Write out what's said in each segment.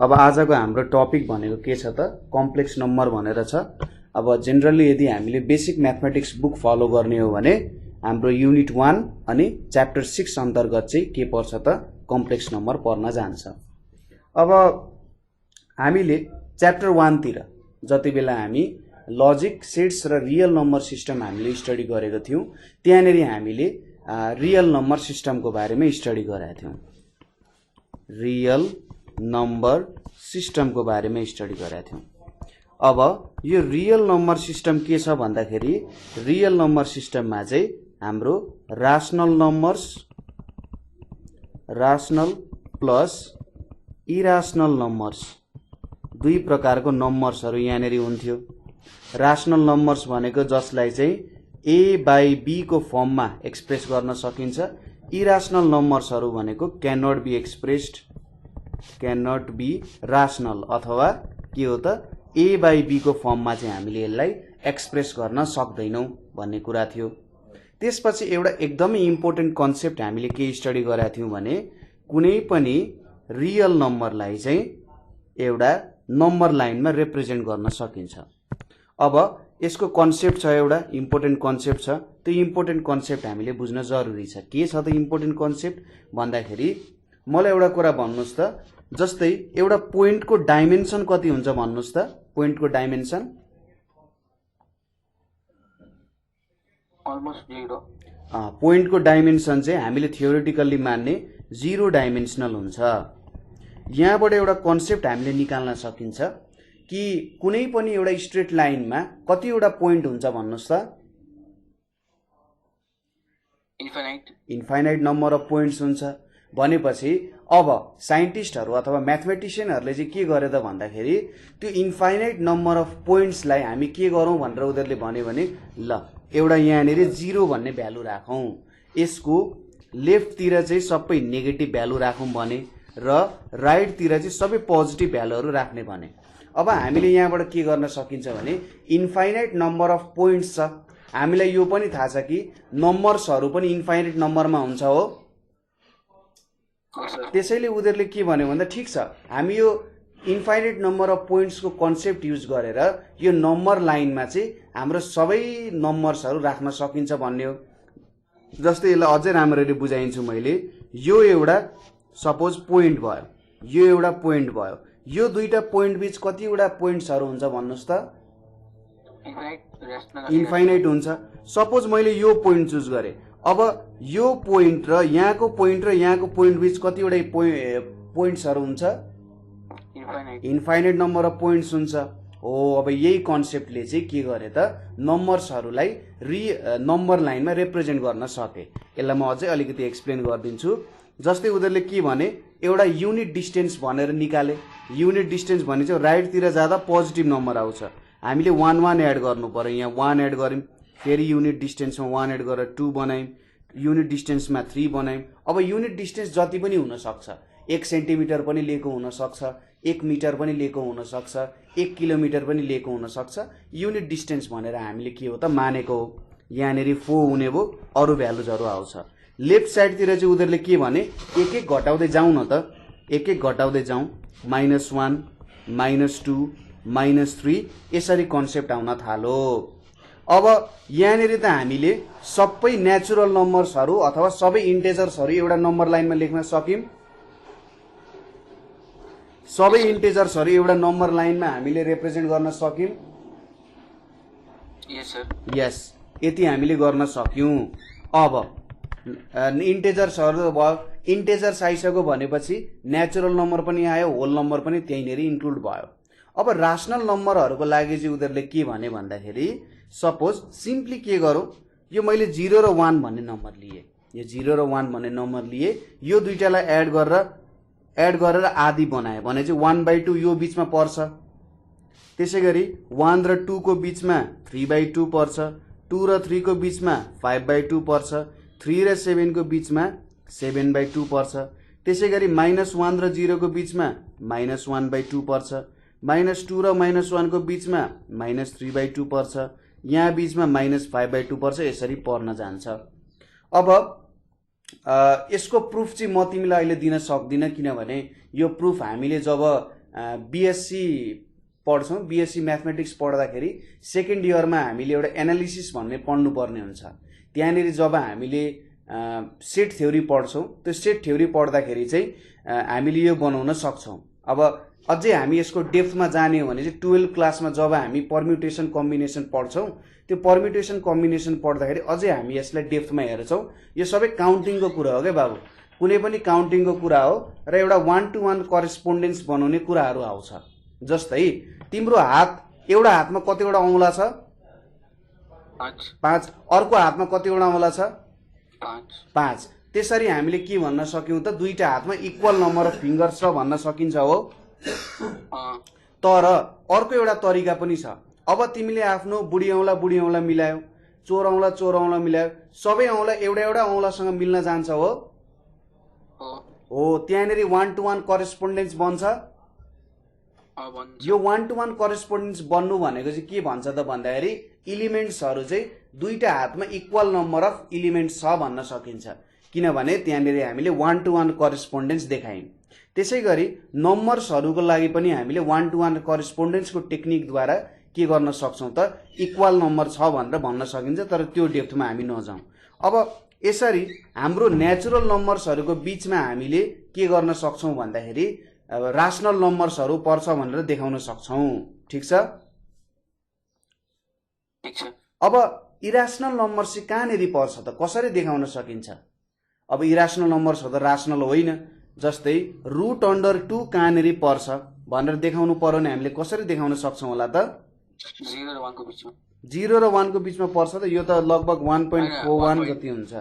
अब आजको हाम्रो टपिक भनेको के छ त कम्प्लेक्स नम्बर भनेर छ। अब जेनरली यदि हामीले बेसिक म्याथमेटिक्स बुक फलो गर्ने हो भने हाम्रो युनिट 1 अनि च्याप्टर 6 अन्तर्गत चाहिँ के पर्छ त कम्प्लेक्स नम्बर पर्न जान्छ। अब हामीले च्याप्टर 1 तिर जति बेला हामी लजिक सेट्स र रियल नम्बर सिस्टम हामीले स्टडी गरेको थियौं त्यहाँनेरि हामीले रियल नम्बर सिस्टमको बारेमा स्टडी गरेका थियौं। रियल नम्बर सिस्टमको बारेमा स्टडी गरेका थियौं। अब यो रियल नम्बर सिस्टम के छ भन्दाखेरि रियल नम्बर सिस्टममा चाहिँ हाम्रो rational numbers rational plus irrational numbers दुई प्रकारको नम्बर्सहरु यहाँनेरि हुन्थ्यो। राशनल नम्बर्स भनेको जसलाई चाहिँ a बाई b को फर्ममा एक्सप्रेस गर्न सकिन्छ। इराशनल नम्बर्सहरु भनेको can not be expressed can not be rational अथवा के हो त a बाई b को फर्ममा चाहिँ हामीले यसलाई एक्सप्रेस गर्न सक्दैनौं भन्ने कुरा थियो। त्यसपछि एउटा एकदमै इम्पोर्टेन्ट कन्सेप्ट हामीले के स्टडी गरेका थियौं भने कुनै पनि रियल नम्बरलाई चाहिँ एउटा नम्बर लाइनमा रिप्रेजेन्ट गर्न सकिन्छ। अब यसको कन्सेप्ट छ एउटा इम्पोर्टेन्ट कन्सेप्ट छ। त्यो इम्पोर्टेन्ट कन्सेप्ट हामीले बुझ्न जरुरी छ। के छ त इम्पोर्टेन्ट कन्सेप्ट भन्दाखेरि मलाई एउटा कुरा भन्नुस् त जस्तै एउटा पोइन्टको डाइमेन्सन कति हुन्छ भन्नुस् त पोइन्टको डाइमेन्सन अलमोस्ट 0। पोइन्टको डाइमेन्सन चाहिँ हामीले थ्योरेटिकल्ली मान्ने 0 डाइमेन्सनल हुन्छ। यहाँबाट एउटा कन्सेप्ट हामीले निकाल्न सकिन्छ कि कुनै पनि एउटा स्ट्रेट लाइनमा कतिवटा पोइन्ट हुन्छ भन्नुस् त इन्फाइनाइट नम्बर अफ पोइन्ट्स हुन्छ। भनेपछि अब साइन्टिस्टहरु अथवा म्याथमेटिशियनहरुले चाहिँ के गरे त भन्दाखेरि त्यो इन्फाइनाइट नम्बर अफ पोइन्ट्सलाई हामी के गरौं भनेर उनीहरुले भन्यो भने ल एउटा यहाँनेरि 0 भन्ने भ्यालु राखौं, यसको लेफ्ट तिर चाहिँ सबै नेगेटिभ भ्यालु राखौं भने र राइट तिर चाहिँ सबै पोजिटिभ भ्यालुहरु राख्ने भने। अब हामीले यहाँबाट के गर्न सकिन्छ भने इन्फाइनाइट नम्बर अफ पोइन्ट्स छ। हामीलाई यो पनि थाहा छ कि नम्बर्सहरु पनि इन्फाइनाइट नम्बरमा हुन्छ हो। त्यसैले उनीहरुले के भन्यो भन्दा ठीक छ हामी यो इन्फाइनाइट नम्बर अफ पोइन्ट्स को कन्सेप्ट युज गरेर यो नम्बर लाइनमा चाहिँ हाम्रो सबै नम्बर्सहरु राख्न सकिन्छ भन्ने हो। जस्तै यसलाई अझै राम्ररी बुझाइन्छु मैले। यो एउटा सपोज पोइन्ट भयो, यो एउटा पोइन्ट भयो, यो दुईटा पोइन्ट बीच कतिवटा पोइन्ट्सहरु हुन्छ भन्नुस् त इन्फाइनाइट हुन्छ। सपोज मैले यो पोइन्ट चुज गरे। अब यो पोइन्ट र यहाँको पोइन्ट बीच कतिवटा पोइन्ट्सहरु हुन्छ इन्फाइनाइट नम्बर अफ पोइन्ट्स हुन्छ हो। अब यही कन्सेप्टले चाहिँ के गरे त नम्बर्सहरुलाई नम्बर लाइनमा रिप्रेजेन्ट गर्न सके। यसलाई म अझै अलिकति एक्सप्लेन गर्दिन्छु। जस्तै उनीहरुले के भने एउटा युनिट डिस्टेन्स भनेर निकाले। युनिट डिस्टेन्स भने चाहिँ राइट तिर जाँदा पोजिटिभ नम्बर आउँछ। हामीले 1 1 एड गर्नु पर्यो। यहाँ 1 एड गर्यौं, फेरि युनिट डिस्टेन्समा 1 एड गरेर 2 बनायौं, युनिट डिस्टेन्समा 3 बनायौं। अब युनिट डिस्टेन्स जति पनि हुन सक्छ, 1 सेन्टिमिटर पनि लिएको हुन सक्छ, 1 मिटर पनि लिएको हुन सक्छ, 1 किलोमिटर पनि लिएको हुन सक्छ। युनिट डिस्टेन्स भनेर हामीले के हो त मानेको हो। यहाँनेरि 4 हुने भो, अरु भ्यालुजहरु आउँछ। लेफ्ट साइड तिर चाहिँ उनीहरुले के भने एक एक घटाउँदै जाउँ न त, एक एक घटाउँदै जाउँ। -1 -2 -3 यसरी कन्सेप्ट आउन थालो। अब यहाँनेरि त हामीले सबै नेचुरल नम्बर्सहरु अथवा सबै इन्टिजर्सहरु एउटा नम्बर लाइनमा लेख्न सक्यौं। सबै इन्टिजर्सहरु एउटा नम्बर लाइनमा हामीले रिप्रेजेन्ट गर्न सक्यौं। यस यति हामीले गर्न सक्यौं। अब इन्टिजर्सहरु भयो, इन्टिजर्स आइसक्यो भनेपछि नेचुरल नम्बर पनि आयो, होल नम्बर पनि त्यहीनेरि इन्क्लुड भयो। अब राशनल नम्बरहरुको लागि चाहिँ उनीहरुले के भने भन्दाखेरि सपोज सिम्पली के गरौं, यो मैले 0 र 1 भन्ने नम्बर लिए, यो 0 र 1 भन्ने नम्बर लिए, यो दुईटालाई एड गरेर आधी बनाए भने चाहिँ 1/2 यो बीचमा पर्छ। त्यसैगरी 1 र 2 को बीचमा 3/2 पर्छ, 2 र 3 को बीचमा 5/2 पर्छ, 3 र 7 को बीचमा 7/2 पर्छ। त्यसैगरी -1 र 0 को बीचमा -1/2 पर्छ, -2 र -1 को बीचमा -3/2 पर्छ, यहाँ बीचमा -5/2 पर्छ। यसरी पर्न जान्छ। अब यसको प्रुफ चाहिँ म तिमीलाई अहिले दिन सक्दिन किनभने यो प्रुफ हामीले जब बीएससी पढ्छौँ, बीएससी म्याथमेटिक्स पढ्दाखेरि सेकेन्ड इयरमा हामीले एउटा एनालिसिस भन्ने पढ्नुपर्ने हुन्छ। त्यहाँनिर जब हामीले सेट थ्योरी पढ्छौँ, त्यो सेट थ्योरी पढ्दाखेरि चाहिँ हामीले यो बनाउन सक्छौँ। अब अझै हामी यसको डेप्थमा जाने हो भने चाहिँ 12 क्लासमा जब हामी पर्म्युटेसन कम्बिनेसन पढ्छौँ, त्यो पर्म्युटेसन कम्बिनेसन पढ्दाखेरि अझै हामी यसलाई डेप्थमा हेर्छौँ। यो सबै काउन्टिङको कुरा हो क्या बाबु, कुनै पनि काउन्टिङको कुरा हो र एउटा 1-to-1 करेस्पोन्डेन्स बनाउने कुराहरू आउँछ। जस्तै तिम्रो हात एउटा हातमा कतिवटा औँला छ? 5। अर्को हातमा कतिवटा औँला छ? 5। त्यसरी हामीले के भन्न सक्यौँ त, दुईटा हातमा इक्वल नम्बर अफ फिङ्गर्स छ भन्न सकिन्छ हो। तर अर्को एउटा तरिका पनि छ। अब तिमीले आफ्नो बुढी औँला मिलायौ, चोर औँला मिलायौ, सबै औँला एउटा औँलासँग मिल्न जान्छ हो। त्यहाँनिर 1-to-1 करेस्पोन्डेन्स बन्छ। यो 1-to-1 करेस्पोन्डेन्स बन्नु भनेको चाहिँ के भन्छ त भन्दाखेरि इलिमेन्ट्सहरू चाहिँ दुईटा हातमा इक्वल नम्बर अफ इलिमेन्ट्स छ भन्न सकिन्छ, किनभने त्यहाँनिर हामीले 1-to-1 करेस्पोन्डेन्स देखायौँ। त्यसै गरी नम्बर्सहरूको लागि पनि हामीले 1-to-1 करेस्पोन्डेन्सको टेक्निकद्वारा के गर्न सक्छौँ त, इक्वल नम्बर छ भनेर भन्न सकिन्छ। तर त्यो डेप्थमा हामी नजाउँ। अब यसरी हाम्रो नेचुरल नम्बर्सहरूको बिचमा हामीले के गर्न सक्छौँ भन्दाखेरि रासनल नम्बर्सहरू पर्छ भनेर देखाउन सक्छौँ। ठिक छ? अब इरासनल नम्बर चाहिँ कहाँनिर पर्छ त, कसरी देखाउन सकिन्छ? अब इरासनल नम्बर्स हो त रासनल होइन। जस्तै √2 कहाँनिर पर्छ भनेर देखाउनु पर्यो भने हामीले कसरी देखाउन सक्छौँ होला त? 0 र 1 को बिचमा। 0 र 1 को बिचमा पर्छ त, यो त लगभग 1.41 जति हुन्छ।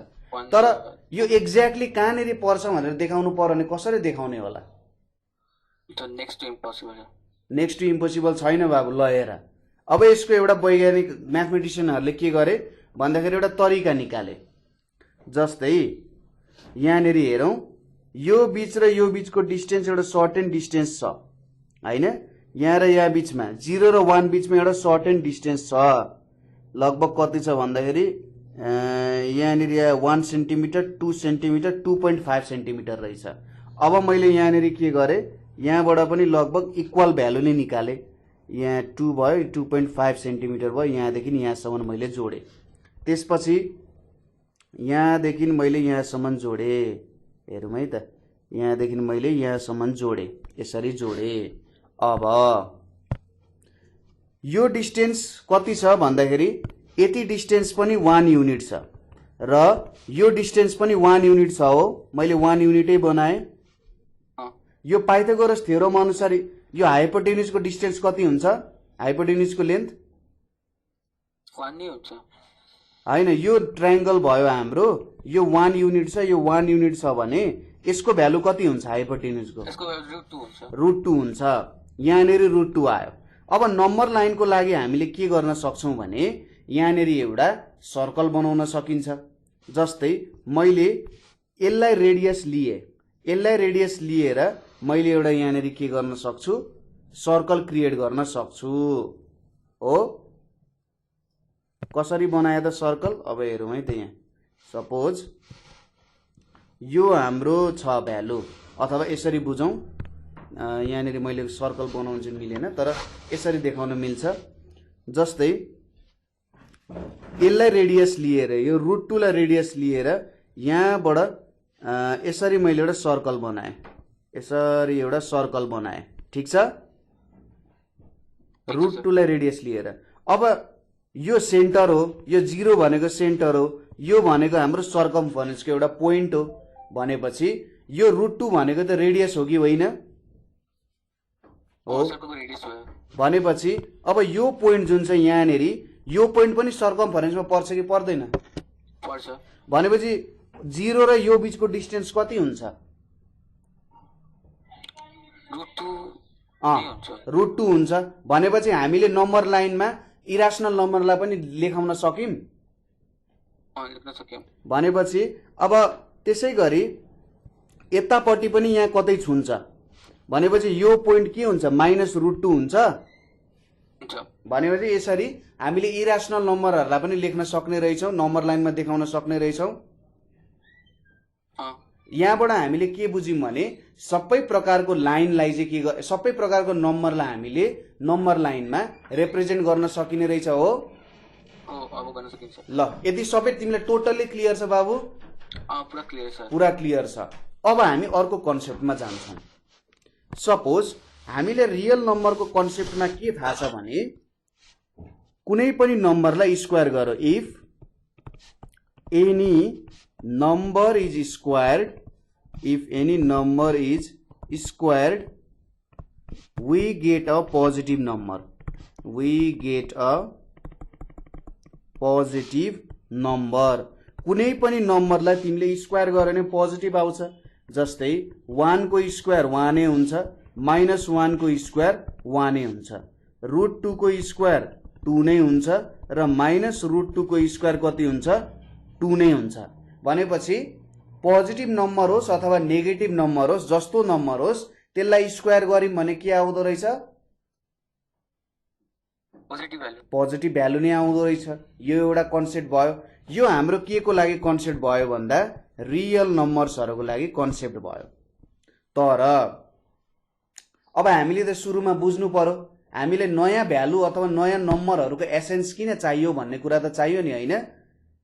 तर यो एक्ज्याक्टली कहाँनिर पर्छ भनेर देखाउनु पर्यो भने कसरी देखाउने होला? नेक्स्ट टु इम्पोसिबल छैन बाबु। ल हेर, अब यसको एउटा वैज्ञानिक म्याथमेटिसियनहरूले के गरे भन्दाखेरि एउटा तरिका निकाले। जस्तै यहाँनिर हेरौँ, यो बिच र यो बिचको डिस्टेन्स एउटा सर्टेन डिस्टेन्स छ होइन। यहाँ र यहाँ बिचमा 0 र 1 बिचमा एउटा सर्टेन डिस्टेन्स छ। लगभग कति छ भन्दाखेरि यहाँनिर 1 सेन्टिमिटर, 2 सेन्टिमिटर, 2.5 सेन्टिमिटर रहेछ। अब मैले यहाँनिर के गरेँ, यहाँबाट पनि लगभग इक्वल भ्यालु नै निकालेँ। यहाँ 2 भयो, 2.5 सेन्टिमिटर भयो, यहाँदेखि यहाँसम्म मैले जोडेँ। त्यसपछि यहाँदेखि मैले यहाँसम्म जोडेँ। हेरौँ है त, यहाँदेखि मैले यहाँसम्म जोडेँ, यसरी जोडेँ। अब यो डिस्टेन्स कति छ भन्दाखेरि यति डिस्टेन्स पनि 1 युनिट छ र यो डिस्टेन्स पनि 1 युनिट छ हो। मैले 1 युनिटै बनाएँ। यो पाइथागोरस थ्योरम अनुसार यो हाइपोटेन्युजको डिस्टेन्स कति हुन्छ? हाइपोटेन्युजको लेन्थ 1 नै हुन्छ होइन। यो ट्रायंगल भयो हाम्रो, यो 1 युनिट छ, यो 1 युनिट छ भने यसको भ्यालु कति हुन्छ हाइपोटेन्युजको? यसको भ्यालु √2 हुन्छ। यहाँनिर √2 आयो। अब नम्बर लाइनको लागि हामीले के गर्न सक्छौँ भने यहाँनिर एउटा सर्कल बनाउन सकिन्छ। जस्तै मैले यसलाई रेडियस लिएँ, यसलाई रेडियस लिएर मैले एउटा यहाँनिर के गर्न सक्छु, सर्कल क्रिएट गर्न सक्छु हो। कसरी बनाए त सर्कल? अब हेरौँ है त। यहाँ सपोज यो हाम्रो छ भ्यालु, अथवा यसरी बुझौँ, यहाँनिर मैले सर्कल बनाउनु चाहिँ मिलेन, तर यसरी देखाउन मिल्छ। जस्तै यसलाई रेडियस लिएर, यो √2 लाई रेडियस लिएर यहाँबाट यसरी मैले एउटा सर्कल बनाएँ, यसरी एउटा सर्कल बनाएँ। ठिक छ? √2 लाई रेडियस लिएर। अब यो सेन्टर हो, यो 0 भनेको सेन्टर हो, यो भनेको हाम्रो सर्कमफरेन्सको एउटा पोइन्ट हो। भनेपछि यो √2 भनेको त रेडियस हो कि होइन? हो। भनेपछि अब यो पोइन्ट जुन छ यहाँनिर, यो पोइन्ट पनि सर्कमफरेन्समा पर्छ कि पर्दैन? पर्छ। भनेपछि 0 र यो बिचको डिस्टेन्स कति हुन्छ? √2 हुन्छ। भनेपछि हामीले नम्बर लाइनमा इरासनल नम्बरलाई पनि लेखाउन सक्यौं। भनेपछि अब त्यसै गरी यतापट्टि पनि यहाँ कतै छुन्छ भनेपछि यो पोइन्ट के हुन्छ? -√2 हुन्छ। भनेपछि यसरी हामीले इरासनल नम्बरहरूलाई पनि लेख्न सक्ने रहेछौँ, नम्बर लाइनमा देखाउन सक्ने रहेछौँ। यहाँबाट हामीले के बुझ्यौं भने सबै प्रकारको लाइनलाई चाहिँ के सबै प्रकारको नम्बरलाई हामीले नम्बर लाइनमा रिप्रेजेन्ट गर्न सकिने रहेछ हो। अब गर्न सकिन्छ। ल यदि सबै तिमीलाई टोटल्ली क्लियर छ बाबु? पुरा क्लियर छ। पुरा क्लियर छ। अब हामी अर्को कन्सेप्टमा जान्छौँ। सपोज हामीले रियल नम्बरको कन्सेप्टमा के थाहा छ भने कुनै पनि नम्बरलाई स्क्वायर गरौ। If any number is squared, if any number is squared, we get a positive number. We get a positive number. कुनै पनि नम्बरलाई तिमीले स्क्वायर गर्यो भने पोजिटिभ आउँछ। जस्तै 1 को स्क्वायर 1 नै हुन्छ, -1 को स्क्वायर 1 नै हुन्छ, √2 को स्क्वायर 2 नै हुन्छ र -√2 को स्क्वायर कति हुन्छ? 2 नै हुन्छ। भनेपछि पोजिटिभ नम्बर होस् अथवा नेगेटिभ नम्बर होस्, जस्तो नम्बर होस् त्यसलाई स्क्वायर गर्यौं भने के आउँदो रहेछ? पोजिटिभ भ्यालु नै आउँदो रहेछ। यो एउटा कन्सेप्ट भयो। यो हाम्रो के को लागि कन्सेप्ट भयो भन्दा रियल नम्बर्सहरुको लागि कन्सेप्ट भयो। तर अब हामीले त सुरुमा बुझ्नु पर्यो हामीले नयाँ भ्यालु अथवा नयाँ नम्बरहरुको एसेन्स किन चाहियो भन्ने कुरा त चाहियो नि, हैन?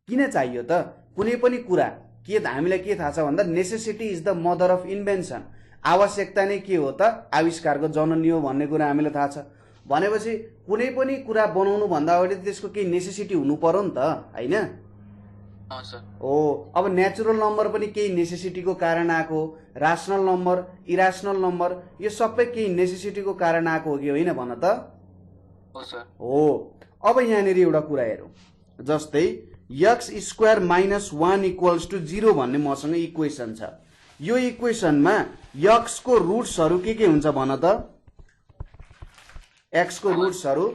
किन चाहियो त? कुनै पनि कुरा के हामीलाई के थाहा छ भन्दा necessity is the mother of invention. आवश्यकता नै के हो त? आविष्कारको जननी हो भन्ने कुरा हामीलाई थाहा छ। भनेपछि कुनै पनि कुरा बनाउनु भन्दा अगाडि त्यसको केही नेसेसिटी हुनु पर्यो नि त, हैन? हो। अब नेचुरल नम्बर पनि केही नेसेसिटीको कारण आएको, राशनल नम्बर, इराशनल नम्बर, यो सबै केही नेसेसिटीको कारण आएको हो कि होइन भन त? हो। अब यहाँनिर एउटा कुरा हेरौँ। जस्तै x स्क्वायर -1 इक्वल्स टु 0 भन्ने मसँग इक्वेसन छ। यो इक्वेसनमा x को रुट्सहरु के हुन्छ भन त? x को रुट्सहरु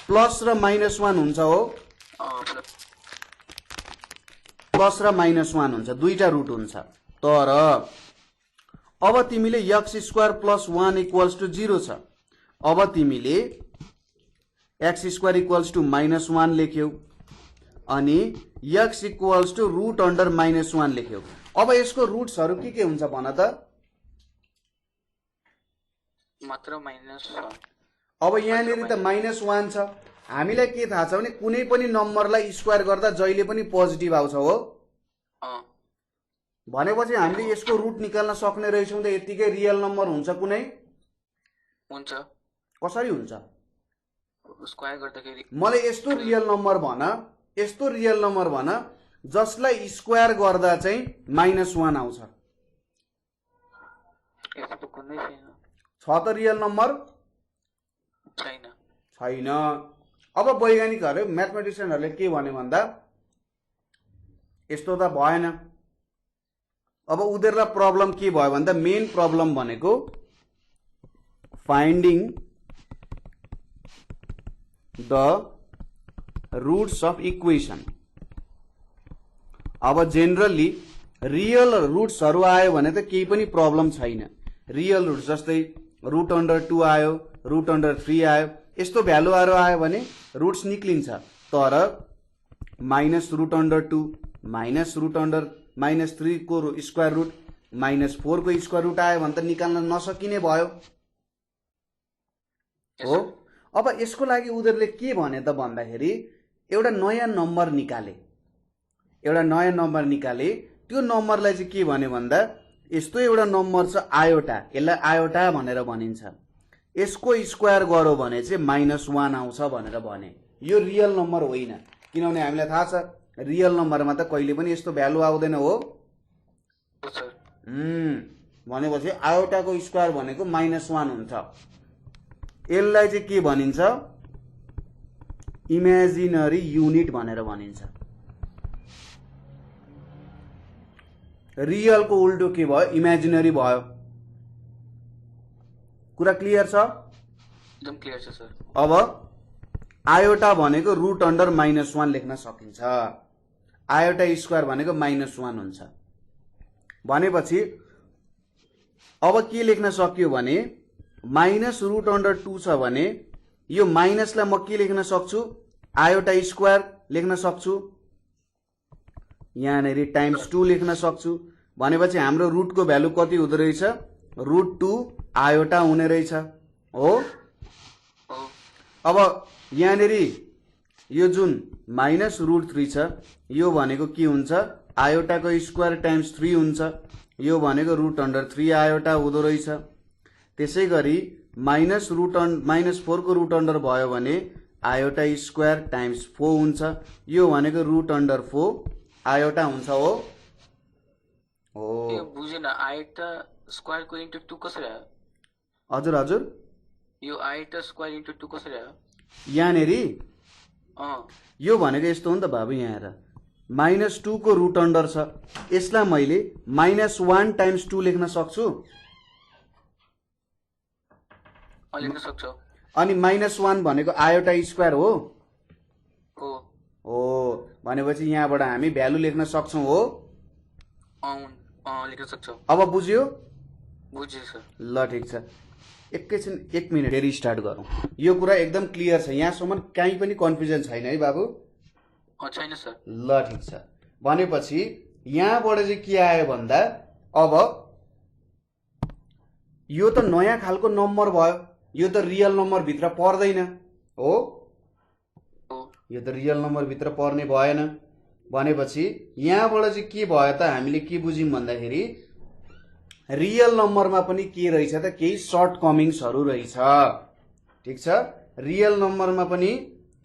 प्लस र -1 हुन्छ हो। प्लस र -1 हुन्छ, दुईटा रुट हुन्छ। तर अब तिमीले x square plus 1 equals to 0 छ। अब तिमीले x स्क्वायर इक्वल्स टु -1 लेख्यौ अनि x equals to root under -1 लेख्यौ। अब यसको रुट्सहरु के हुन्छ भन त? मात्र -1। अब यहाँनिर त -1 छ। हामीलाई के थाहा छ भने कुनै पनि नम्बरलाई स्क्वायर गर्दा जहिले पनि पोजिटिभ आउँछ हो। भनेपछि हामीले यसको रुट निकाल्न सक्ने रहेछौं त। यतिकै रियल नम्बर हुन्छ कुनै? हुन्छ। कसरी हुन्छ? स्क्वायर गर्दाखेरि मलाई यस्तो रियल नम्बर भन, यस्तो रियल नम्बर भन जसलाई स्क्वायर गर्दा चाहिँ -1 आउँछ। यस्तो त कुनै छैन। छ त रियल नम्बर? छैन। छैन। अब वैज्ञानिकहरु म्याथमेटिशियनहरुले के भने भन्दा यस्तो त भएन। अब उनीहरुलाई प्रब्लम के भयो भन्दा मेन प्रब्लम भनेको finding the roots of equation. अब जेनरली रियल रूट्सहरु आयो भने त केही पनि प्रब्लम छैन। रियल रूट्स जस्तै रुट अन्डर 2 आयो, रुट अन्डर 3 आयो, यस्तो भ्यालुहरु आयो भने रूट्स निक्लिन्छ। तर -रुट अन्डर 2, -रुट अन्डर -3 को स्क्वायर रुट, -4 को स्क्वायर रुट आयो भने त निकाल्न नसकिने भयो हो। अब यसको लागि उनीहरुले के भने त भन्दाखेरि एउटा नयाँ नम्बर निकाले। एउटा नयाँ नम्बर निकाले। त्यो नम्बरलाई चाहिँ के भने भन्दा यस्तो एउटा नम्बर छ आयोटा, यसलाई आयोटा भनेर भनिन्छ। यसको स्क्वायर गरो भने चाहिँ -1 आउँछ भनेर भने। यो रियल नम्बर होइन, किनभने हामीलाई थाहा छ रियल नम्बरमा त कहिले पनि यस्तो भ्यालु आउँदैन हो। भनेपछि आयोटाको स्क्वायर भनेको -1 हुन्छ। यसलाई चाहिँ के भनिन्छ? इमेजिनरी युनिट भनेर भनिन्छ। रियल को उल्टो के भयो? इमेजिनरी भयो। कुरा क्लियर छ? एकदम क्लियर छ सर। अब आयोटा भनेको रुट अन्डर -1 लेख्न सकिन्छ। आयोटा स्क्वायर भनेको -1 हुन्छ। भनेपछि अब के लेख्न सक्यो भने -रुट अन्डर 2 छ भने यो माइनसलाई म के लेख्न सक्छु? आयोटा स्क्वायर लेख्न सक्छु। यहाँनिर टाइम्स 2 लेख्न सक्छु भनेपछि हाम्रो रुटको भ्यालु कति हुँदो रहेछ √2 आयोटा हुने रहेछ हो हो अब यहाँनिर यो जुन माइनस √3 छ यो भनेको के हुन्छ आयोटाको स्क्वायर टाइम्स 3 हुन्छ यो भनेको √3 आयोटा हुँदो रहेछ त्यसै गरी -4 को रुट अन्डर भयो भने आयोटा स्क्वायर टाइम्स 4 हुन्छ यो भनेको √4 आयोटा हुन्छ हो यो बुझेन आइटा स्क्वायरको इन्टु 2 कसरी आयो हजुर हजुर यो आइटा स्क्वायर इन्टु 2 कसरी आयो यहाँनिर अँ यो भनेको यस्तो हो नि त बाबु यहाँ हेर -2 को रुट अन्डर छ यसलाई मैले -1 टाइम्स 2 लेख्न सक्छु लेख्न सक्छौ अनि -1 भनेको आयोटा स्क्वायर हो हो हो भनेपछि यहाँबाट हामी भ्यालु लेख्न सक्छौं हो लेख्न सक्छौ अब बुझ्यो बुझेँ सर ल ठिक छ एकैछिन 1 मिनट फेरि स्टार्ट गरौँ यो कुरा एकदम क्लियर छ यहाँसम्म कहीँ पनि कन्फ्युजन छैन है बाबु छैन सर ल ठिक छ भनेपछि यहाँबाट चाहिँ के आयो भन्दा अब यो त नयाँ खालको नम्बर भयो यो त रियल नम्बर भित्र पर्दैन हो यो त रियल नम्बर भित्र पर्ने भएन भनेपछि यहाँबाट चाहिँ के भयो त हामीले के बुझ्यौं भन्दाखेरि रियल नम्बरमा पनि के रहेछ त केही सर्ट कमिङ्सहरू रहेछ ठिक छ रियल नम्बरमा पनि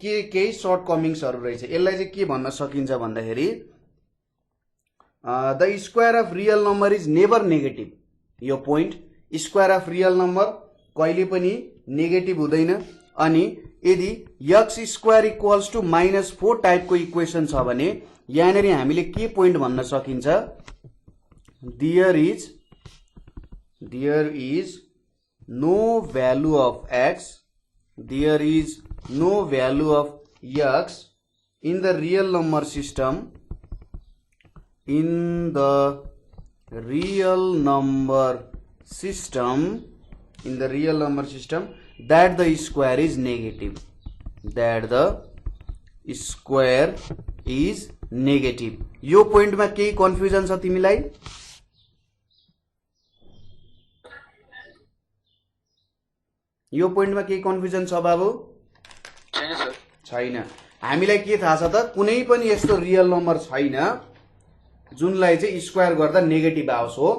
केही सर्ट कमिङ्सहरू रहेछ यसलाई चाहिँ के भन्न सकिन्छ भन्दाखेरि the square of real number is never negative यो point square of real number कहिले पनि नेगेटिभ हुँदैन अनि यदि x स्क्वायर इक्वल्स टु -4 टाइपको इक्वेसन छ भने यहाँनिर हामीले के पोइन्ट भन्न सकिन्छ there is no value of x there is no value of x in the real number system in the real number system that the square is negative यो पोइन्टमा केही कन्फ्युजन छ तिमीलाई यो पोइन्टमा केही कन्फ्युजन छ बाबु छैन सर छैन हामीलाई के थाहा छ त कुनै पनि यस्तो रियल नम्बर छैन जुनलाई चाहिँ स्क्वायर गर्दा नेगेटिभ आओस् हो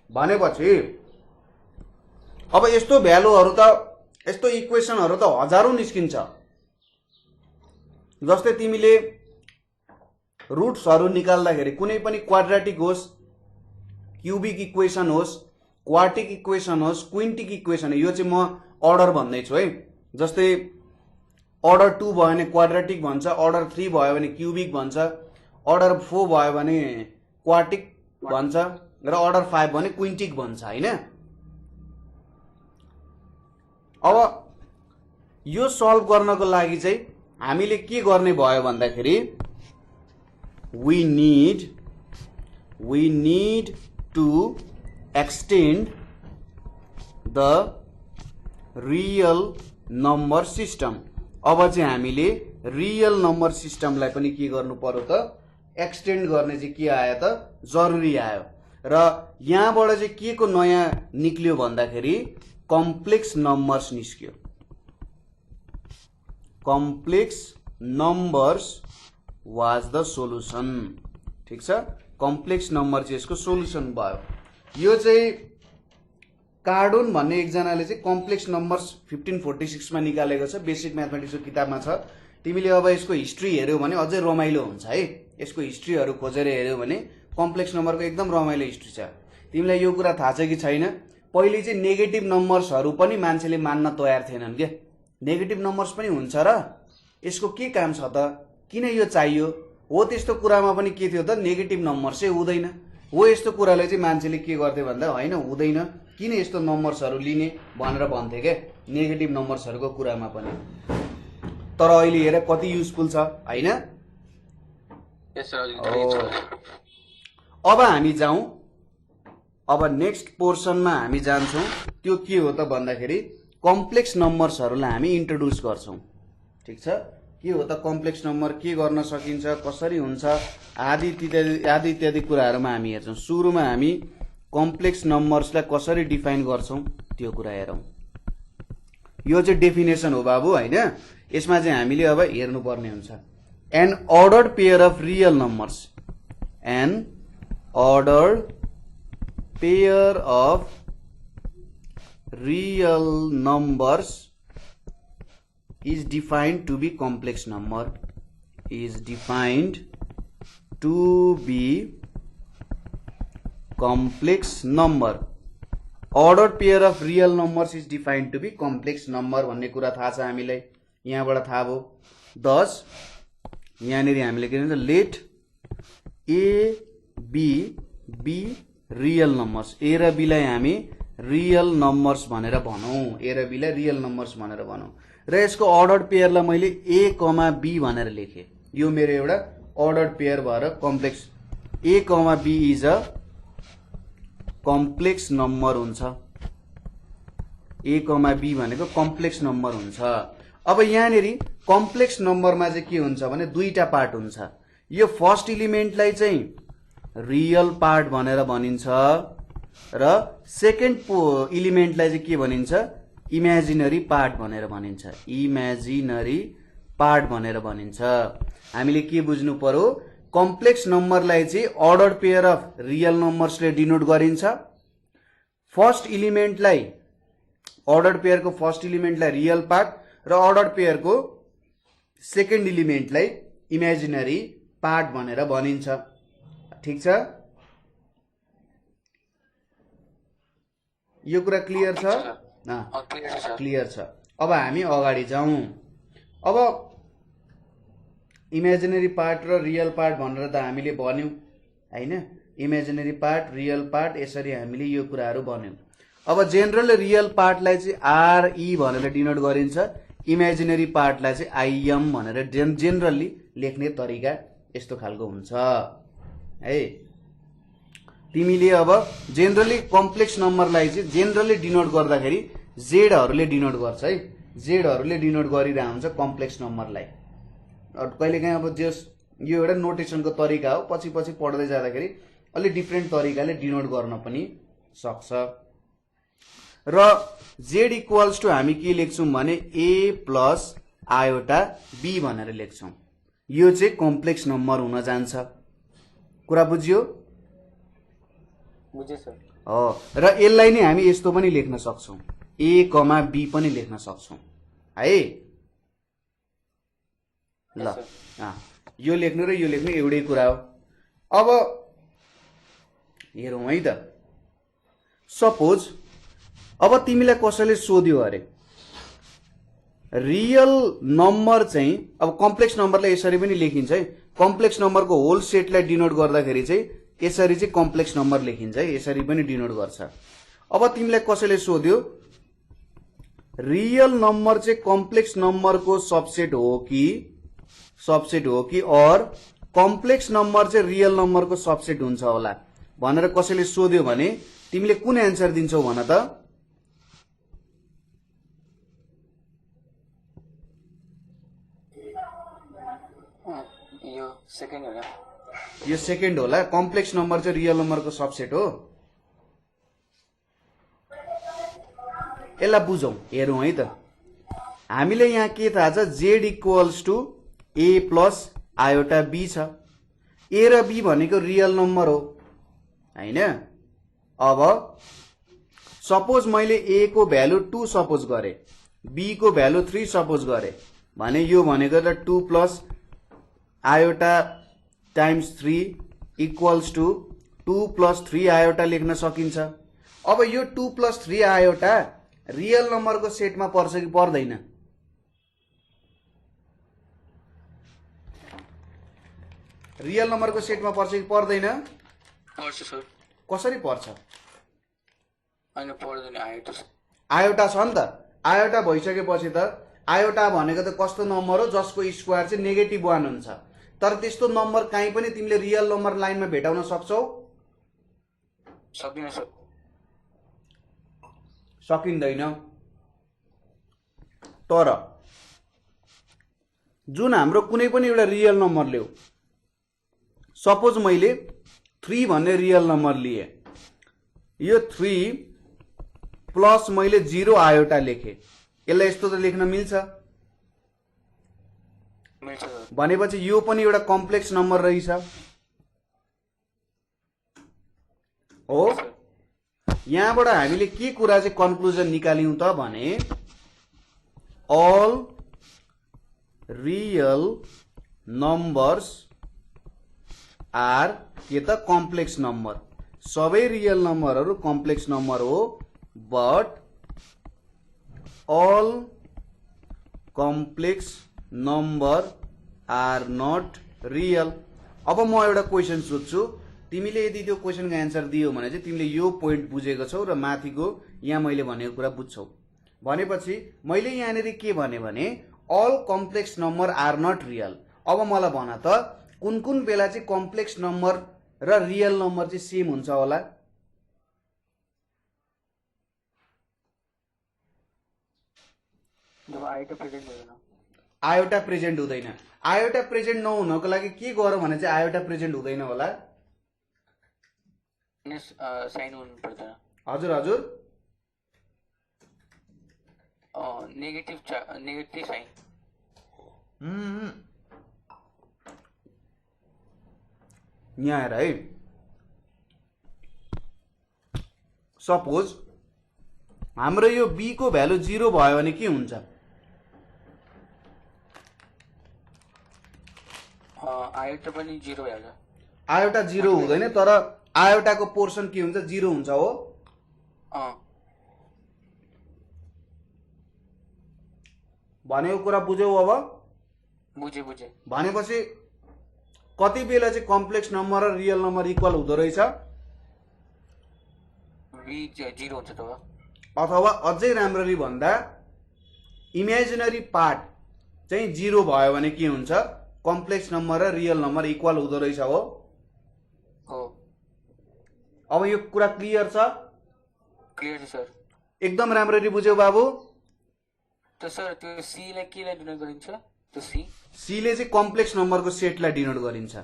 भनेपछि अब यस्तो भ्यालुहरू त यस्तो इक्वेसनहरू त हजारौं निस्किन्छ जस्तै तिमीले रुट्सहरू निकाल्दाखेरि कुनै पनि क्वाड्रेटिक होस् क्युबिक इक्वेसन होस् क्वार्टिक इक्वेसन होस् क्विन्टिक इक्वेसन यो चाहिँ म अर्डर भन्दैछु है जस्तै अर्डर 2 भयो भने क्वाड्रेटिक भन्छ अर्डर 3 भयो भने क्युबिक भन्छ अर्डर 4 भयो भने क्वार्टिक भन्छ र अर्डर 5 भने क्विन्टिक भन्छ हैन अब यो सल्भ गर्नको लागि चाहिँ हामीले के गर्ने भयो भन्दाखेरि we need to extend the real number system अब चाहिँ हामीले रियल नम्बर सिस्टमलाई पनि के गर्नु पर्यो त एक्सटेन्ड गर्ने चाहिँ के आयो त जरुरी आयो र यहाँबाट चाहिँ के को नयाँ निक्ल्यो भन्दाखेरि कम्प्लेक्स नम्बर्स निस्क्यो complex numbers was the solution ठीक छ कम्प्लेक्स नम्बर चाहिँ यसको सोलुसन भयो यो चाहिँ कार्डोन भन्ने एकजनाले चाहिँ कम्प्लेक्स नम्बर्स 1546 मा निकालेको छ बेसिक म्याथमेटिक्सको किताबमा छ तिमीले अब यसको हिस्ट्री हेर्यौ भने अझै रमाइलो हुन्छ है यसको हिस्ट्रीहरु खोजेर हेर्यौ भने कम्प्लेक्स नम्बरको एकदम रमाइलो हिस्ट्री छ तिमीलाई यो कुरा थाहा छ कि छैन पहिले चाहिँ नेगेटिभ नम्बर्सहरु पनि मान्छेले मान्न तयार थिएनन् के नेगेटिभ नम्बर्स पनि हुन्छ र यसको के काम छ त किन यो चाहियो हो त्यस्तो कुरामा पनि के थियो त नेगेटिभ नम्बर चाहिँ हुँदैन हो यस्तो कुराले चाहिँ मान्छेले के गर्थे भन्दा हैन हुँदैन किन यस्तो नम्बर्सहरु लिने भनेर भन्थे के नेगेटिभ नम्बर्सहरुको कुरामा पनि तर अहिले हेर कति युजफुल छ हैन अब हामी जाउँ अब नेक्स्ट पोर्सनमा हामी जान्छौं त्यो के हो त भन्दाखेरि कम्प्लेक्स नम्बर्सहरूलाई हामी इन्ट्रोड्युस गर्छौं। ठीक छ, के हो त कम्प्लेक्स नम्बर, के गर्न सकिन्छ, कसरी हुन्छ आदि इत्यादि कुराहरुमा हामी हेर्छौं। सुरुमा हामी कम्प्लेक्स नम्बर्सलाई कसरी डिफाइन गर्छौं त्यो कुरा हेरौं। यो चाहिँ डेफिनेसन हो बाबु हैन, यसमा चाहिँ हामीले अब हेर्नुपर्ने हुन्छ। An ordered pair of real numbers, an ordered pair of real numbers is defined to be complex number, is defined to be complex number. Ordered pair of real numbers is defined to be complex number भन्ने कुरा थाहा छ हामीलाई, यहाँबाट थाहा भयो। thus यहाँनिर हामीले के भन्छ, let a b be real numbers, a र b लाई हामी रियल नम्बर्स भनेर भनौं, a र b लाई रियल नम्बर्स भनेर भनौं। र यसको अर्डर्ड पेयरलाई मैले a, b भनेर लेखे। यो मेरो एउटा अर्डर्ड पेयर भएर complex a, b is a complex number हुन्छ। a, b भनेको कम्प्लेक्स नम्बर हुन्छ। अब यहाँनिर कम्प्लेक्स नम्बरमा चाहिँ के हुन्छ भने दुईटा पार्ट हुन्छ। यो फर्स्ट इलिमेन्टलाई चाहिँ रियल पार्ट भनेर भनिन्छ र सेकेन्ड इलिमेन्टलाई चाहिँ के भनिन्छ, इमेजिनरी पार्ट भनेर भनिन्छ। इमेजिनरी पार्ट भनेर भनिन्छ। हामीले के बुझ्नु पर्यो, कम्प्लेक्स नम्बरलाई चाहिँ ordered pair of real नम्बर्सले denote गरिन्छ। First इलिमेन्टलाई, ordered पेयरको first इलिमेन्टलाई real part र अर्डर्ड पेयरको सेकेन्ड इलिमेन्टलाई इमेजिनरी पार्ट भनेर भनिन्छ। ठीक छ, यो कुरा क्लियर छ? क्लियर छ। अब हामी अगाडि जाउँ। अब इमेजिनरी पार्ट र रियल पार्ट भनेर त हामीले भन्यौं हैन, इमेजिनरी पार्ट, रियल पार्ट, यसरी हामीले यो कुराहरू भन्यौं। अब जेनरल रियल पार्टलाई चाहिँ आर ई भनेर डिनोट गरिन्छ, इमेजिनरी पार्टलाई चाहिँ आइएम भनेर जेनरली लेख्ने तरिका यस्तो खालको हुन्छ है। तिमीले अब जेनरली कम्प्लेक्स नम्बरलाई चाहिँ जेनरली डिनोट गर्दाखेरि जेडहरूले डिनोट गर्छ है, जेडहरूले डिनोट गरिरहेको हुन्छ कम्प्लेक्स नम्बरलाई। कहिलेकाहीँ अब जस यो एउटा नोटेसनको तरिका हो, पछि पछि पढ्दै जाँदाखेरि अलि डिफ्रेन्ट तरिकाले डिनोट गर्न पनि सक्छ। र जेड इक्वल्स टु हामी के लेख्छौं भने a प्लस आयोटा b भनेर लेख्छौं। यो चाहिँ कम्प्लेक्स नम्बर हुन जान्छ। कुरा बुझ्यो? बुझे सर। हो, र यसलाई नै हामी यस्तो पनि लेख्न सक्छौं, a, b पनि लेख्न सक्छौं है। ल यो लेख्नु र यो लेख्नु एउटै कुरा हो। अब हेरौं है त। सपोज अब तिमीलाई कसैले सोध्यो अरे रियल नम्बर चाहिँ, अब कम्प्लेक्स नम्बरलाई यसरी पनि लेखिन्छ है, कम्प्लेक्स नम्बरको होल सेटलाई डिनोट गर्दाखेरि चाहिँ यसरी चाहिँ कम्प्लेक्स नम्बर लेखिन्छ है, यसरी पनि डिनोट गर्छ। अब तिमीलाई कसैले सोध्यो रियल नम्बर चाहिँ कम्प्लेक्स नम्बरको सबसेट हो कि और कम्प्लेक्स नम्बर चाहिँ रियल नम्बरको सबसेट हुन्छ होला भनेर कसैले सोध्यो भने तिमीले कुन एन्सर दिन्छौ भन त? यो सेकेन्ड होला। यो सेकेन्ड होला, कम्प्लेक्स नम्बर चाहिँ रियल नम्बरको सबसेट हो। यसलाई बुझौं, हेरौं है त। हामीले यहाँ के थाहा छ, z equals to a plus iota b छ। a र b भनेको रियल नम्बर हो हैन। अब सपोज मैले a को भ्यालु 2 सपोज गरे, b को भ्यालु 3 सपोज गरे भने यो भनेको त 2 plus iota times 3 equals to 2 plus 3 iota लेख्न सकिन्छ। अब यो 2 प्लस 3 आयोटा रियल नम्बरको सेटमा पर्छ कि पर्दैन? रियल नम्बरको सेटमा पर्छ कि पर्दैन? पर्छ सर। कसरी पर्छ? हैन पर्दैन, आयोटा छ नि त। आयोटा भइसकेपछि त आयोटा भनेको त कस्तो नम्बर हो जसको स्क्वायर चाहिँ नेगेटिभ 1 हुन्छ। तर त्यस्तो नम्बर कहीँ पनि तिमीले रियल नम्बर लाइनमा भेटाउन सक्छौ? सक्दिन सर। सकिँदैन। तर जुन हाम्रो कुनै पनि एउटा रियल नम्बर ल्याऊ, सपोज मैले 3 भन्ने रियल नम्बर लिए, यो 3 प्लस मैले 0 आयोटा लेखेँ, यसलाई यस्तो त लेख्न मिल्छ? मिल्छ सर। भनेपछि यो पनि एउटा कम्प्लेक्स नम्बर रहेछ हो। यहाँबाट हामीले के कुरा चाहिँ कन्क्लुजन निकाल्यौं त भने all real numbers are के त कम्प्लेक्स नम्बर, सबै रियल नम्बरहरू कम्प्लेक्स नम्बर हो, but all complex number are not real. अब म एउटा क्वेसन सोध्छु, तिमीले यदि त्यो क्वेसनको एन्सर दियो भने चाहिँ तिमीले यो पोइन्ट बुझेको छौ र माथिको यहाँ मैले भनेको कुरा बुझ्छौ। भनेपछि मैले यहाँनिर के भने all complex number are not real. अब मलाई भन त कुन कुन बेला चाहिँ कम्प्लेक्स नम्बर र रियल नम्बर चाहिँ सेम हुन्छ होला? जब आयोटा प्रेजेन्ट हुँदैन। आयोटा प्रेजेन्ट हुँदैन। आयोटा प्रेजेन्ट नहुनको लागि के गरौँ भने चाहिँ आयोटा प्रेजेन्ट हुँदैन होला? साइन हुनु पर्दैन। हजुर हजुर, नेगेटिभ साइन। यहाँ हेर है, सपोज हाम्रो यो बी को भ्यालु 0 भयो भने के हुन्छ? आयोटा पनि 0 भइहाल्छ। आयोटा 0 हुँदैन, तर आयोटाको पोर्सन के हुन्छ? 0 हुन्छ हो। भनेको कुरा बुझ्यौ? अब बुझे। भनेपछि कति बेला चाहिँ कम्प्लेक्स नम्बर र रियल नम्बर इक्वल हुँदो रहेछ? बी 0 हुन्छ तब। अथवा अझै राम्ररी भन्दा इमेजिनरी पार्ट चाहिँ 0 भयो भने के हुन्छ? कम्प्लेक्स नम्बर र रियल नम्बर इक्वल हुँदो रहेछ हो। अब यो कुरा क्लियर छ? क्लियर छ सर। एकदम राम्ररी बुझ्यौ बाबु? त सर त्यो सी लाई के लाई डिनोट गरिन्छ? त्यो सी ले चाहिँ कम्प्लेक्स नम्बरको सेटलाई डिनोट गरिन्छ।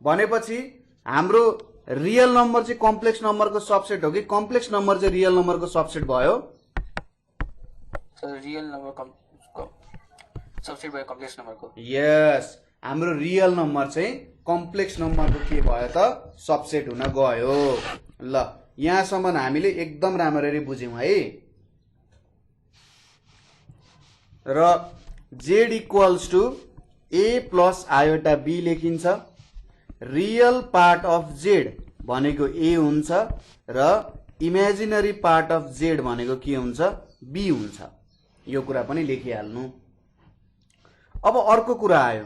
भनेपछि हाम्रो रियल नम्बर चाहिँ कम्प्लेक्स नम्बरको सबसेट हो कि कम्प्लेक्स नम्बर चाहिँ रियल नम्बरको सबसेट भयो? सर रियल नम्बर सबसेट भयो कम्प्लेक्स नम्बरको। यस, हाम्रो रियल नम्बर चाहिँ कम्प्लेक्स नम्बरको के भयो त? सबसेट हुन गयो। ल यहाँसम्म हामीले एकदम राम्ररी बुझ्यौं है। र z equals to a plus iota b लेखिन्छ। रियल पार्ट अफ z भनेको a हुन्छ र इमेजिनरी पार्ट अफ z भनेको के हुन्छ? b हुन्छ। यो कुरा पनि लेखिहाल्नु। अब अर्को कुरा आयो।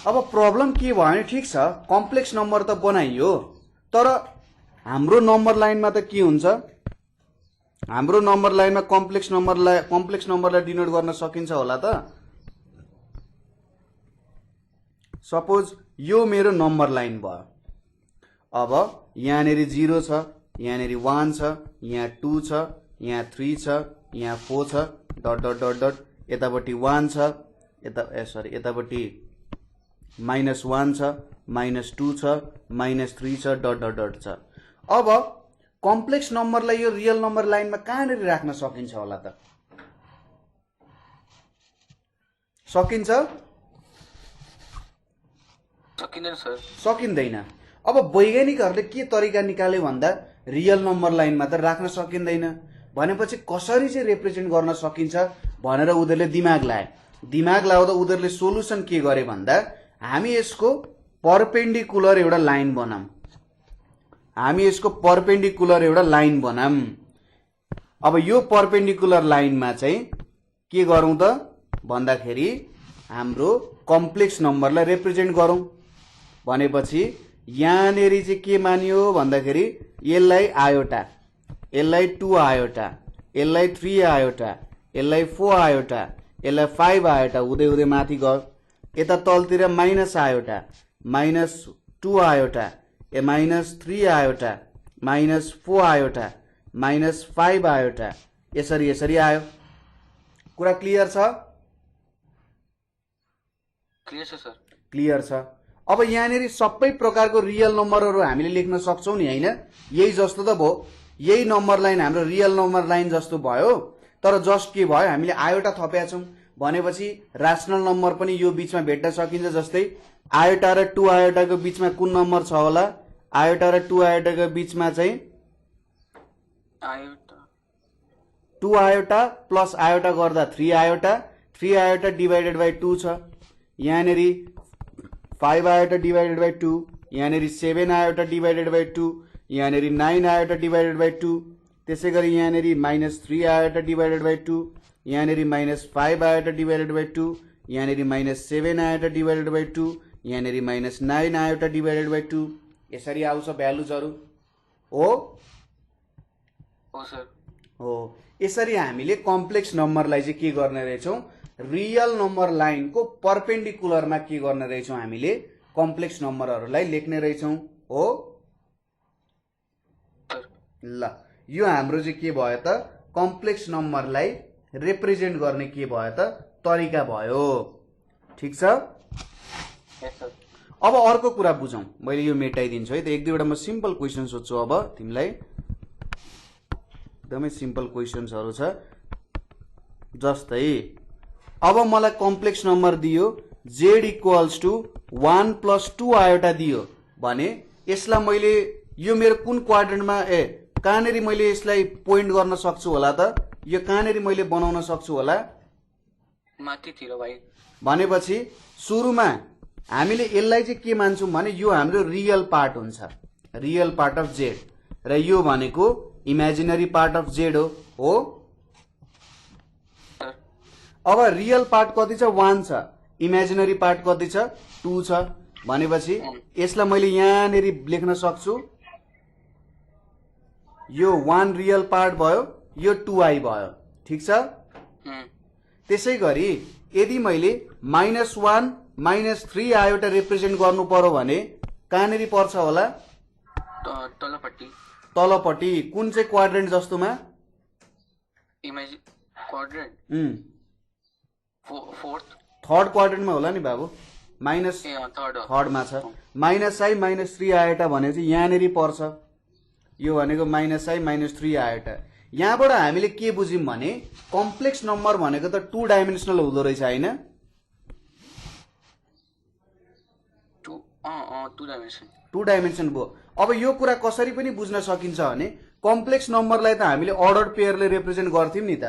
अब प्रब्लम के भयो भने ठिक छ, कम्प्लेक्स नम्बर त बनाइयो, तर हाम्रो नम्बर लाइनमा त के हुन्छ? हाम्रो नम्बर लाइनमा कम्प्लेक्स नम्बरलाई डिनोट गर्न सकिन्छ होला त? सपोज यो मेरो नम्बर लाइन भयो। अब यहाँनिर 0 छ, यहाँनिर 1 छ, यहाँ 2 छ, यहाँ 3 छ, यहाँ 4 छ, डट डट डट डट, यतापट्टि 1 छ, यतापट्टि -1 छ, -2 छ, -3 छ, डट डट डट छ। अब कम्प्लेक्स नम्बरलाई यो रियल नम्बर लाइनमा कहाँनिर राख्न सकिन्छ होला त? सकिन्छ? सकिँदैन सर। सकिँदैन। अब वैज्ञानिकहरूले के तरिका निकाल्यो भन्दा रियल नम्बर लाइनमा त राख्न सकिँदैन। भनेपछि कसरी चाहिँ रिप्रेजेन्ट गर्न सकिन्छ भनेर उनीहरूले दिमाग लाए। दिमाग लाउँदा उनीहरूले सोलुसन के गरे भन्दा हामी यसको परपेन्डिकुलर एउटा लाइन बनाऊँ। अब यो परपेन्डिकुलर लाइनमा चाहिँ के गरौँ त भन्दाखेरि हाम्रो कम्प्लेक्स नम्बरलाई रिप्रेजेन्ट गरौँ। भनेपछि यहाँनिर चाहिँ के मानियो भन्दाखेरि यसलाई आयोटा, यसलाई 2 आयोटा, यसलाई 3 आयोटा, यसलाई 4 आयोटा, यसलाई 5 आयोटा हुँदै हुँदै माथि गयो। यता तलतिर minus iota, -2 iota, -3 iota, -4 iota, -5 iota, यसरी यसरी आयो। कुरा क्लियर छ? क्लियर छ सर। क्लियर छ। अब यहाँनिर सबै प्रकारको रियल नम्बरहरू हामीले लेख्न सक्छौँ नि, होइन? यही जस्तो त भयो, यही नम्बर लाइन हाम्रो रियल नम्बर लाइन जस्तो भयो, तर जस्ट के भयो, हामीले आयोटा थपेका छौँ भनेपछि रासनल नम्बर पनि यो बिचमा भेट्न सकिन्छ। जस्तै आयोटा र 2 आयोटाको बिचमा कुन नम्बर छ होला? आयोटा र 2 आयोटाको बिचमा चाहिँ आयोटा 2 आयोटा प्लस आयोटा गर्दा 3 आयोटा, 3 आयोटा डिभाइडेड बाई 2 छ। यहाँनिर 5 आयोटा डिभाइडेड बाई 2, यहाँनिर 7 आयोटा डिभाइडेड बाई 2, यहाँनिर 9 आयोटा डिभाइडेड बाई 2, त्यसै गरी यहाँनिर -3 आयोटा डिभाइडेड बाई 2, यहाँनिर -5 आयोटा डिभाइडेड बाई 2, यहाँनिर -7 आयोटा डिभाइडेड बाई 2, यहाँनिर -9 आयोटा डिभाइडेड बाई 2। यसरी आउँछ भ्यालुजहरू हो। हो सर। हो, यसरी हामीले कम्प्लेक्स नम्बरलाई चाहिँ के गर्ने रहेछौँ, रियल नम्बर लाइनको परपेन्डिकुलरमा के गर्ने रहेछौँ, हामीले कम्प्लेक्स नम्बरहरूलाई लेख्ने रहेछौँ हो। ल, यो हाम्रो चाहिँ के भयो त, कम्प्लेक्स नम्बरलाई रिप्रेजेन्ट गर्ने के भयो त, तरिका भयो। ठिक छ। यस सर। अब अर्को कुरा बुझौँ, मैले यो मेटाइदिन्छु है त। एक दुईवटा म सिम्पल क्वेसन सोध्छु अब तिमीलाई, एकदमै सिम्पल क्वेसन्सहरू छ। जस्तै अब मलाई कम्प्लेक्स नम्बर दियो z इक्वल्स टु 1 + 2 आयोटा दियो भने यसलाई मैले यो मेरो कुन क्वाड्रेन्टमा कहाँनिर मैले यसलाई पोइन्ट गर्न सक्छु होला त? यो कहाँनिर मैले बनाउन सक्छु होला? माथितिर भाइ। भनेपछि सुरुमा हामीले यसलाई चाहिँ के मान्छौँ भने यो हाम्रो रियल पार्ट हुन्छ, रियल पार्ट अफ z, र यो भनेको इमेजिनरी पार्ट अफ z हो। अब रियल पार्ट कति छ? 1 छ। इमेजिनरी पार्ट कति छ? 2 छ। भनेपछि यसलाई मैले यहाँनिर लेख्न सक्छु, यो 1 रियल पार्ट भयो, यो 2i भयो। ठिक छ। त्यसै गरी यदि मैले -1 -3 आयोटा रिप्रेजेन्ट गर्नु पर्यो भने कहाँनिर पर्छ होला? तलपट्टि। तलपट्टि कुन चाहिँ क्वाड्रेन्ट जस्तोमा? इमेज क्वाड्रेन्ट फोर्थ, थर्ड क्वाड्रेन्टमा होला नि बाबु। थर्डमा छ। -i -3 आयोटा भनेपछि यहाँनिर पर्छ। यो भनेको -i -3 आयोटा। यहाँबाट हामीले के बुझ्यौँ भने कम्प्लेक्स नम्बर भनेको त 2 डाइमेन्सनल हुँदो रहेछ, होइन? 2 डाइमेन्सन भयो। अब यो कुरा कसरी पनि बुझ्न सकिन्छ भने कम्प्लेक्स नम्बरलाई त हामीले अर्डर पेयरले रिप्रेजेन्ट गर्थ्यौँ नि त।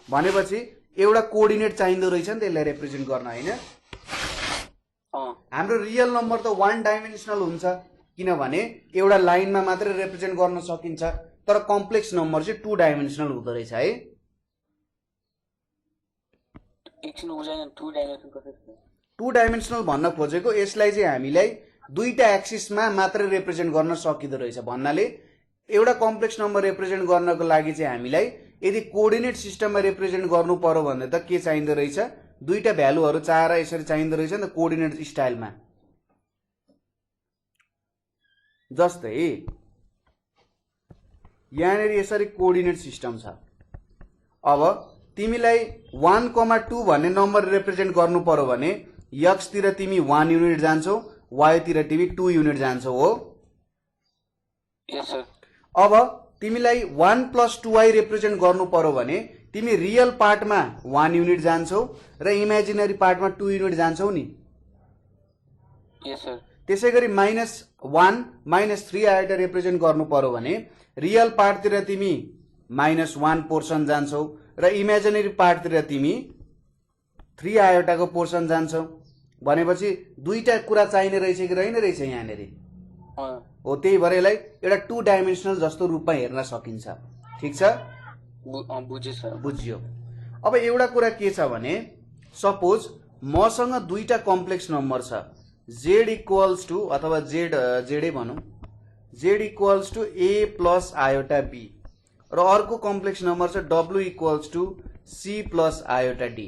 भनेपछि एउटा कोअर्डिनेट चाहिँदो रहेछ नि त्यसलाई रिप्रेजेन्ट गर्न, होइन? हाम्रो रियल नम्बर त 1 डाइमेन्सनल हुन्छ, किनभने एउटा लाइनमा मात्रै रिप्रेजेन्ट गर्न सकिन्छ, तर कम्प्लेक्स नम्बर चाहिँ 2 डाइमेन्सनल हुँदो रहेछ है। 2 डाइमेन्सनल भन्न खोजेको यसलाई चाहिँ हामीलाई दुईटा एक्सिसमा मात्रै रिप्रेजेन्ट गर्न सकिँदो रहेछ भन्नाले एउटा कम्प्लेक्स नम्बर रिप्रेजेन्ट गर्नको लागि चाहिँ हामीलाई यदि कोअर्डिनेट सिस्टममा रिप्रेजेन्ट गर्नु पर्यो भने त के चाहिँदो रहेछ? दुईटा भ्यालुहरू चाहेर यसरी चाहिँदो रहेछ नि त कोअर्डिनेट स्टाइलमा। जस्तै यहाँनिर यसरी कोअर्डिनेट सिस्टम छ। अब तिमीलाई 1,2 भन्ने नम्बर रिप्रेजेन्ट गर्नु पर्यो भने x तिर तिमी 1 युनिट जान्छौ, y तिर तिमी 2 युनिट जान्छौ हो। यस सर। अब तिमीलाई 1 + 2i रिप्रेजेन्ट गर्नु पर्यो भने तिमी रियल पार्टमा 1 युनिट जान्छौ र इमेजिनरी पार्टमा 2 युनिट जान्छौ नि। यस सर। त्यसै गरी -1 -3 आयोटा रिप्रेजेन्ट गर्नु पर्यो भने रियल पार्टतिर तिमी -1 पोर्सन जान्छौ र इमेजिनरी पार्टतिर तिमी 3 आयोटाको पोर्सन जान्छौ। भनेपछि दुईटा कुरा चाहिने रहेछ कि रहेन रहेछ यहाँनिर हो। त्यही भएर यसलाई एउटा 2 डाइमेन्सनल जस्तो रूपमा हेर्न सकिन्छ। ठिक छ, बुझ्यो। अब एउटा कुरा के छ भने सपोज मसँग दुईटा कम्प्लेक्स नम्बर छ, z इक्वल्स टु अथवा जेडै भनौँ, z equals to a plus iota b र अर्को कम्प्लेक्स नम्बर छ w equals to c plus iota d।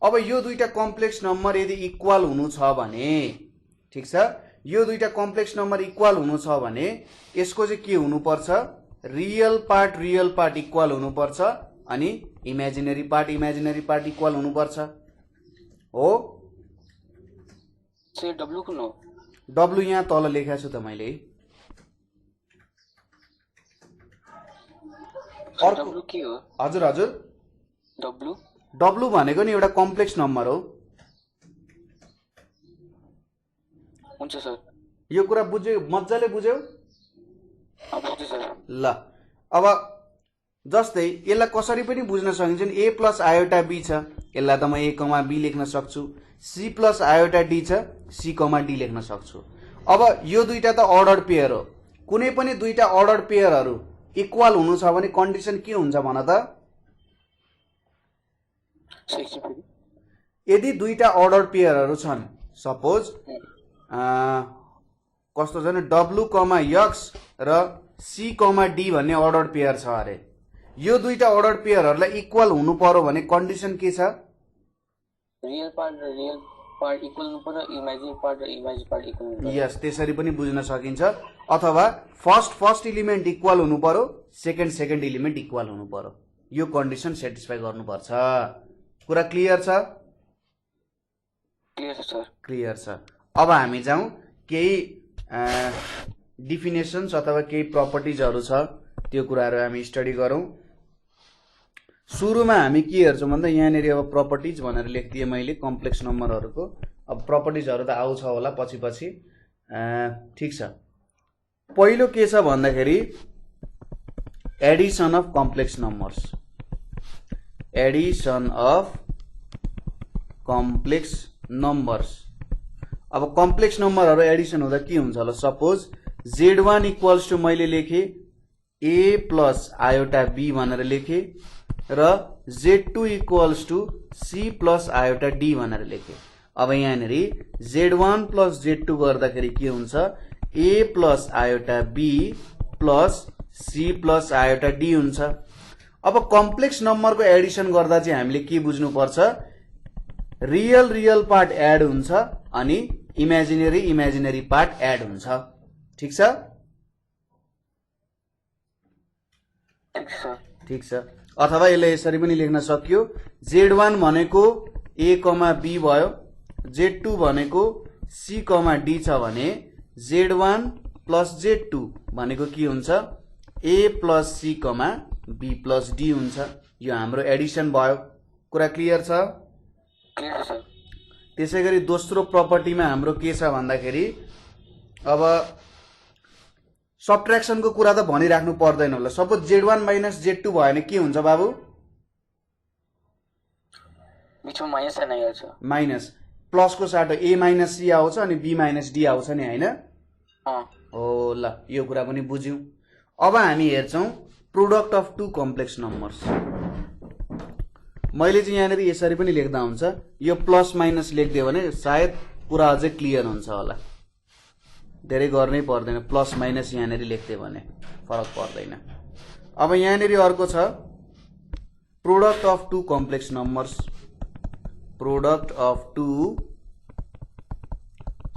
अब यो दुईटा कम्प्लेक्स नम्बर यदि इक्वल हुनु छ भने, ठिक छ, यो दुईटा कम्प्लेक्स नम्बर इक्वल हुनु छ भने यसको चाहिँ के हुनुपर्छ? रियल पार्ट इक्वल हुनुपर्छ अनि इमेजिनरी पार्ट इक्वल हुनुपर्छ हो। सर डब्लु कुन हो? डब्लु यहाँ तल लेखेको छु त मैले। डब्लु के हो? हजुर हजुर डब्लु डब्लु भनेको नि एउटा कम्प्लेक्स नम्बर हो। हुन्छ सर। यो कुरा बुझ्यौ? मजाले बुझ्यौ? बुझ्छु सर। ल अब जस्तै यसलाई कसरी पनि बुझ्न सकिन्छ नि, a प्लस आयोटा b छ, यसलाई त म a कमा b लेख्न सक्छु। c प्लस आयोटा d छ, c कमा d लेख्न सक्छु। अब यो दुईटा त अर्डर पेयर हो। कुनै पनि दुईटा अर्डर पेयरहरू इक्वल हुनु छ भने कन्डिसन के हुन्छ भन त? यदि दुईटा अर्डर पेयरहरू छन्, सपोज कस्तो छ भने डब्लु कमा यक्स र सी कमा डी भन्ने अर्डर पेयर छ अरे। यो दुईटा अर्डर पेयरहरूलाई इक्वल हुनु पर्यो भने कन्डिसन के छ? रियल पार्ट इक्वल हुनु पर्यो, इमेजिनरी पार्ट इक्वल हुनु पर्यो। यस, त्यसरी पनि बुझ्न सकिन्छ। अथवा फर्स्ट इलिमेन्ट इक्वल हुनु पर्यो, सेकेन्ड इलिमेन्ट इक्वल हुनु पर्यो। यो कन्डिसन सेटिस्फाई गर्नुपर्छ। कुरा क्लियर छ? क्लियर छ। अब हामी जाउँ केही डिफिनेसन्स अथवा केही प्रपर्टिजहरू छ, त्यो कुराहरू हामी स्टडी गरौँ। सुरुमा हामी के हेर्छौँ भन्दा यहाँनिर अब प्रपर्टिज भनेर लेखिदिएँ मैले कम्प्लेक्स नम्बरहरूको। अब प्रपर्टिजहरू त आउँछ होला पछि ठिक छ। पहिलो के छ भन्दाखेरि addition of complex numbers. Addition of complex numbers. अब कम्प्लेक्स नम्बरहरू एडिसन हुँदा के हुन्छ होला? सपोज z1 इक्वल्स टु मैले लेखेँ a प्लस आयोटा b भनेर लेखेँ र z2 equals to c plus iota d भनेर लेखेँ। अब यहाँनिर z1 प्लस z2 गर्दाखेरि के हुन्छ? a plus iota b plus c plus iota d हुन्छ। अब कम्प्लेक्स नम्बरको एडिसन गर्दा चाहिँ हामीले के बुझ्नुपर्छ? रियल पार्ट एड हुन्छ अनि इमेजिनरी पार्ट एड हुन्छ। ठिक छ? ठिक छ। अथवा यसलाई यसरी पनि लेख्न सकियो, z1 भनेको a कमा b भयो, z2 भनेको c कमा d छ भने z1 प्लस z2 भनेको के हुन्छ? a plus c comma b plus d हुन्छ। यो हाम्रो एडिसन भयो। कुरा क्लियर छ? त्यसै गरी दोस्रो प्रपर्टीमा हाम्रो के छ भन्दाखेरि अब सबट्र्याक्सनको कुरा त भनिराख्नु पर्दैन होला। सपोज z1 माइनस z2 भयो भने के हुन्छ बाबु? बिचमा माइनस साइन आइहाल्छ। माइनस प्लसको साटो a माइनस c आउँछ अनि b माइनस d आउँछ नि, हैन? हो, ल यो कुरा पनि बुझ्यौं। अब हामी हेर्छौं product of two complex numbers. मैले चाहिँ यहाँनिर यसरी पनि लेख्दा हुन्छ, यो प्लस माइनस लेखिदियो भने सायद कुरा अझै क्लियर हुन्छ होला। धेरै गर्नै पर्दैन, प्लस माइनस यहाँनिर लेखिदियो भने फरक पर्दैन। अब यहाँनिर अर्को छ product of two complex numbers. Product of two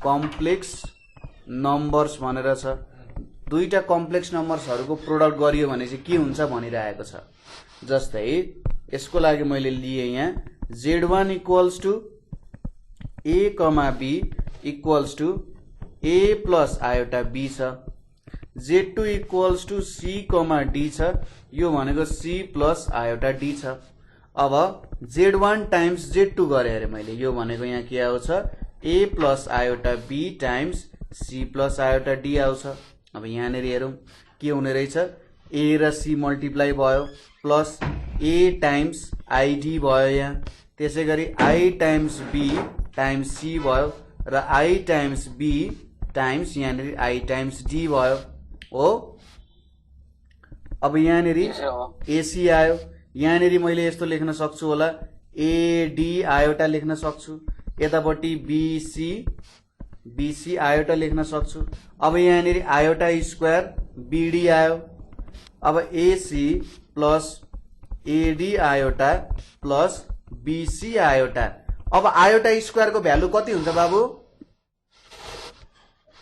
complex numbers भनेर छ। दुईटा कम्प्लेक्स नम्बर्सहरूको प्रोडक्ट गरियो भने चाहिँ के हुन्छ भनिरहेको छ। जस्तै यसको लागि मैले लिए यहाँ z1 equals to a comma b equals to a plus iota b छ, z2 equals to c comma d छ, यो भनेको c प्लस आयोटा d छ। अब z1 टाइम्स z2 गरे अरे मैले, यो भनेको यहाँ के आउँछ? a plus iota b times c plus iota d आउँछ। अब यहाँनिर हेरौँ के हुने रहेछ? a र c मल्टिप्लाई भयो प्लस a टाइम्स id भयो यहाँ, त्यसै गरी i times b times c भयो र i टाइम्स b टाइम्स यहाँनिर i टाइम्स d भयो हो। अब यहाँनिर ac आयो, यहाँनिर मैले यस्तो लेख्न सक्छु होला ad आयोटा लेख्न सक्छु, यतापट्टि bc आयोटा लेख्न सक्छु। अब यहाँनिर आयोटा स्क्वायर bd आयो। अब ac plus ad iota plus bc iota. अब आयोटा स्क्वायर को भ्यालु कति हुन्छ बाबु?